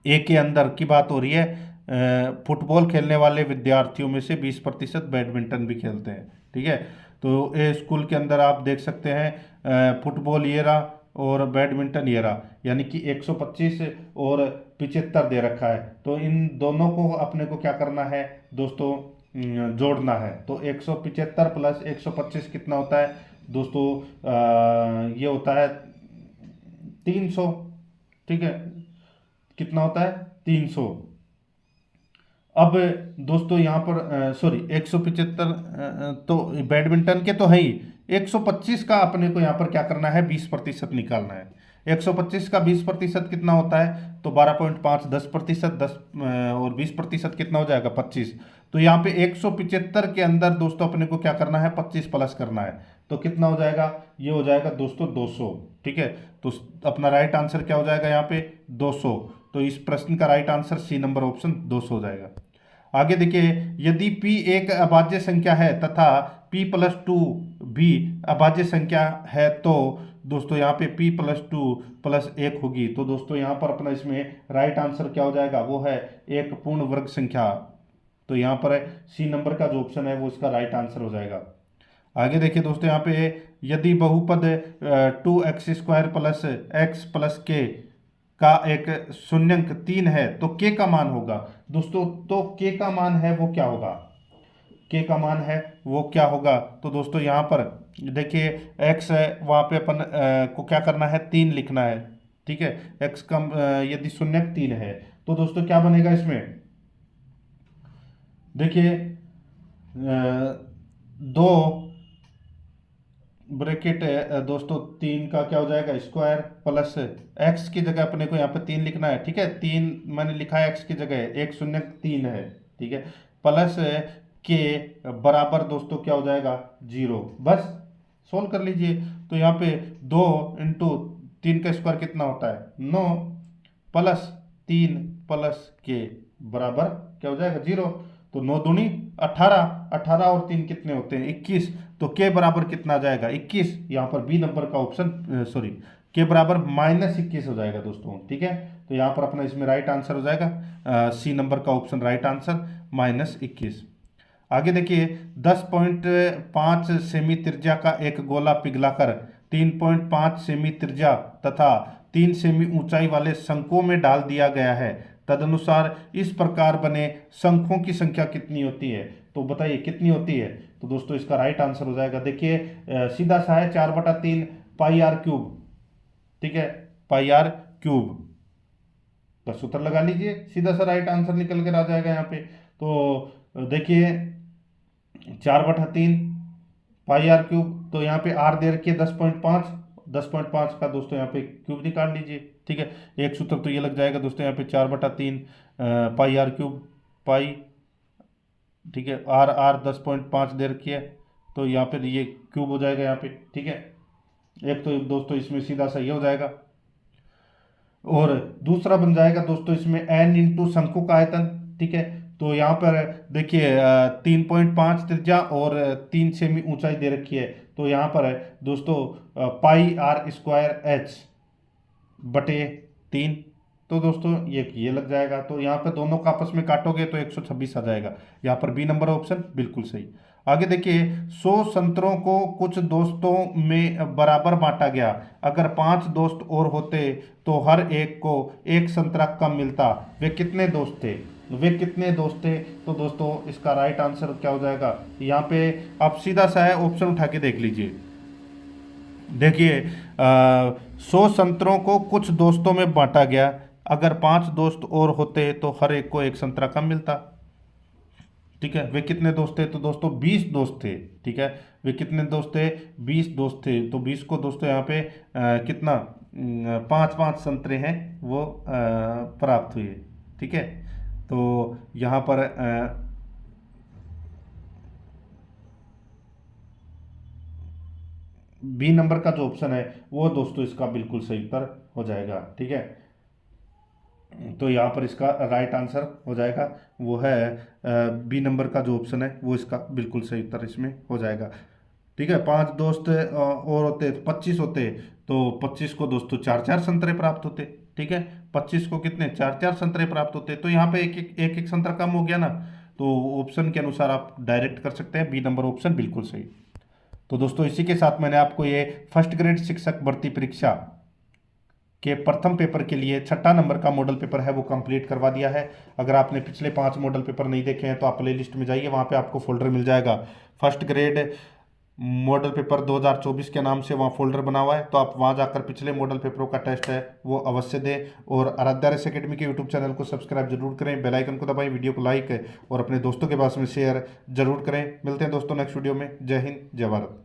ए के अंदर की बात हो रही है, फुटबॉल खेलने वाले विद्यार्थियों में से 20% बैडमिंटन भी खेलते हैं। ठीक है, तो ए स्कूल के अंदर आप देख सकते हैं फुटबॉल ये रहा और बैडमिंटन ये रहा, यानी कि 125 और 75 दे रखा है। तो इन दोनों को अपने को क्या करना है दोस्तों, जोड़ना है। तो 175 प्लस 125 कितना होता है दोस्तों, ये होता है 300। ठीक है, कितना होता है 300। अब दोस्तों यहाँ पर सॉरी 175 तो बैडमिंटन के तो है ही, 125 का अपने को यहाँ पर क्या करना है 20% निकालना है। 125 का 20% कितना होता है, तो 12.5 10%, 10 और 20% कितना हो जाएगा 25। तो यहाँ पे 175 के अंदर दोस्तों अपने को क्या करना है 25 प्लस करना है, तो कितना हो जाएगा, ये हो जाएगा दोस्तों 200। ठीक है, तो अपना राइट आंसर क्या हो जाएगा यहाँ पे 200। तो इस प्रश्न का right answer C number option 200 हो जाएगा। आगे देखिए यदि p एक अभाज्य संख्या है तथा p प्लस 2 भी अभाज्य संख्या है तो दोस्तों यहाँ पे p प्लस 2 प्लस 1 होगी। तो दोस्तों यहाँ पर अपना इसमें राइट आंसर क्या हो जाएगा, वो है एक पूर्ण वर्ग संख्या। तो यहाँ पर सी नंबर का जो ऑप्शन है वो इसका राइट आंसर हो जाएगा। आगे देखिए दोस्तों, यहाँ पे यदि बहुपद 2x² प्लस एक्स प्लस के का एक शून्यंक 3 है तो के का मान होगा। दोस्तों तो के का मान है वो क्या होगा, के का मान है वो क्या होगा। तो दोस्तों यहाँ पर देखिए x है, वहाँ पे अपन को क्या करना है, 3 लिखना है। ठीक है, x का यदि शून्यक 3 है तो दोस्तों क्या बनेगा इसमें, देखिए 2 ब्रैकेट दोस्तों 3 का क्या हो जाएगा स्क्वायर प्लस x की जगह अपने को यहाँ पे 3 लिखना है। ठीक है, 3 मैंने लिखा है x की जगह, एक शून्य 3 है। ठीक है, प्लस के बराबर दोस्तों क्या हो जाएगा 0। बस सोल्व कर लीजिए। तो यहाँ पे 2 इंटू 3 का स्क्वायर कितना होता है 9 प्लस 3 प्लस के बराबर क्या हो जाएगा 0। तो 9 दूनी 18, 18 और 3 कितने होते हैं 21। तो के बराबर कितना आ जाएगा 21। यहाँ पर बी नंबर का ऑप्शन सॉरी के बराबर -21 हो जाएगा दोस्तों। ठीक है, तो यहाँ पर अपना इसमें राइट आंसर हो जाएगा सी नंबर का ऑप्शन राइट आंसर -21। आगे देखिए 10.5 सेमी त्रिज्या का एक गोला पिघलाकर 3.5 सेमी त्रिज्या तथा 3 सेमी ऊंचाई वाले शंकों में डाल दिया गया है। तदनुसार इस प्रकार बने शंखों की संख्या कितनी होती है। तो बताइए कितनी होती है। तो दोस्तों इसका राइट आंसर हो जाएगा, देखिए सीधा सा है 4/3 पाई आर क्यूब। ठीक है, पाई आर क्यूब का सूत्र लगा लीजिए, सीधा सा राइट आंसर निकल कर आ जाएगा यहाँ पे। तो देखिए 4/3 पाई आर क्यूब, तो यहाँ पे आर दे रखी है 10.5, 10.5 का दोस्तों यहाँ पे क्यूब निकाल लीजिए। ठीक है, एक सूत्र तो ये लग जाएगा दोस्तों यहाँ पे 4/3 पाई आर क्यूब पाई। ठीक है, आर आर 10.5 दे रखी है, तो यहाँ पे ये क्यूब हो जाएगा यहाँ पे। ठीक है, एक तो दोस्तों इसमें सीधा सा ये हो जाएगा, और दूसरा बन जाएगा दोस्तों इसमें n इंटू शंकु का आयतन। ठीक है, तो यहाँ पर देखिए 3.5 त्रिज्या और 3 सेमी ऊंचाई दे रखी है। तो यहाँ पर दोस्तों पाई आर स्क्वायर एच बटे 3। तो दोस्तों ये लग जाएगा। तो यहाँ पर दोनों का आपस में काटोगे तो 126 आ जाएगा। यहाँ पर बी नंबर ऑप्शन बिल्कुल सही। आगे देखिए 100 संतरों को कुछ दोस्तों में बराबर बांटा गया। अगर 5 दोस्त और होते तो हर एक को एक संतरा कम मिलता। वे कितने दोस्त थे, वे कितने दोस्त थे। तो दोस्तों इसका राइट आंसर क्या हो जाएगा, यहाँ पे आप सीधा सा है ऑप्शन उठा के देख लीजिए। देखिए 100 संतरों को कुछ दोस्तों में बांटा गया। अगर 5 दोस्त और होते तो हर एक को एक संतरा कम मिलता। ठीक है, वे कितने दोस्त थे। तो दोस्तों 20 दोस्त थे। ठीक है, वे कितने दोस्त थे 20 दोस्त थे। तो 20 को दोस्तों यहाँ पे कितना 5-5 संतरे हैं वो प्राप्त हुए। ठीक है, तो यहाँ पर बी नंबर का जो ऑप्शन है वो दोस्तों इसका बिल्कुल सही उत्तर हो जाएगा। ठीक है, तो यहाँ पर इसका राइट आंसर हो जाएगा वो है बी नंबर का जो ऑप्शन है वो इसका बिल्कुल सही उत्तर इसमें हो जाएगा। ठीक है, 5 दोस्त और होते 25 होते तो 25 को दोस्तों 4-4 संतरे प्राप्त होते। ठीक है, 25 को कितने 4-4 संतरे प्राप्त होते। तो यहाँ पे एक संतरा कम हो गया ना, तो ऑप्शन के अनुसार आप डायरेक्ट कर सकते हैं, बी नंबर ऑप्शन बिल्कुल सही। तो दोस्तों इसी के साथ मैंने आपको ये फर्स्ट ग्रेड शिक्षक भर्ती परीक्षा के प्रथम पेपर के लिए 6ठा नंबर का मॉडल पेपर है वो कंप्लीट करवा दिया है। अगर आपने पिछले 5 मॉडल पेपर नहीं देखे हैं तो आप प्ले लिस्ट में जाइए, वहाँ पे आपको फोल्डर मिल जाएगा फर्स्ट ग्रेड मॉडल पेपर 2024 के नाम से, वहाँ फोल्डर बना हुआ है। तो आप वहाँ जाकर पिछले मॉडल पेपरों का टेस्ट है वो अवश्य दें, और आराध्या रेस एकेडमी के यूट्यूब चैनल को सब्सक्राइब जरूर करें, बेल आइकन को दबाएं, वीडियो को लाइक और अपने दोस्तों के पास में शेयर जरूर करें। मिलते हैं दोस्तों नेक्स्ट वीडियो में। जय हिंद, जय भारत।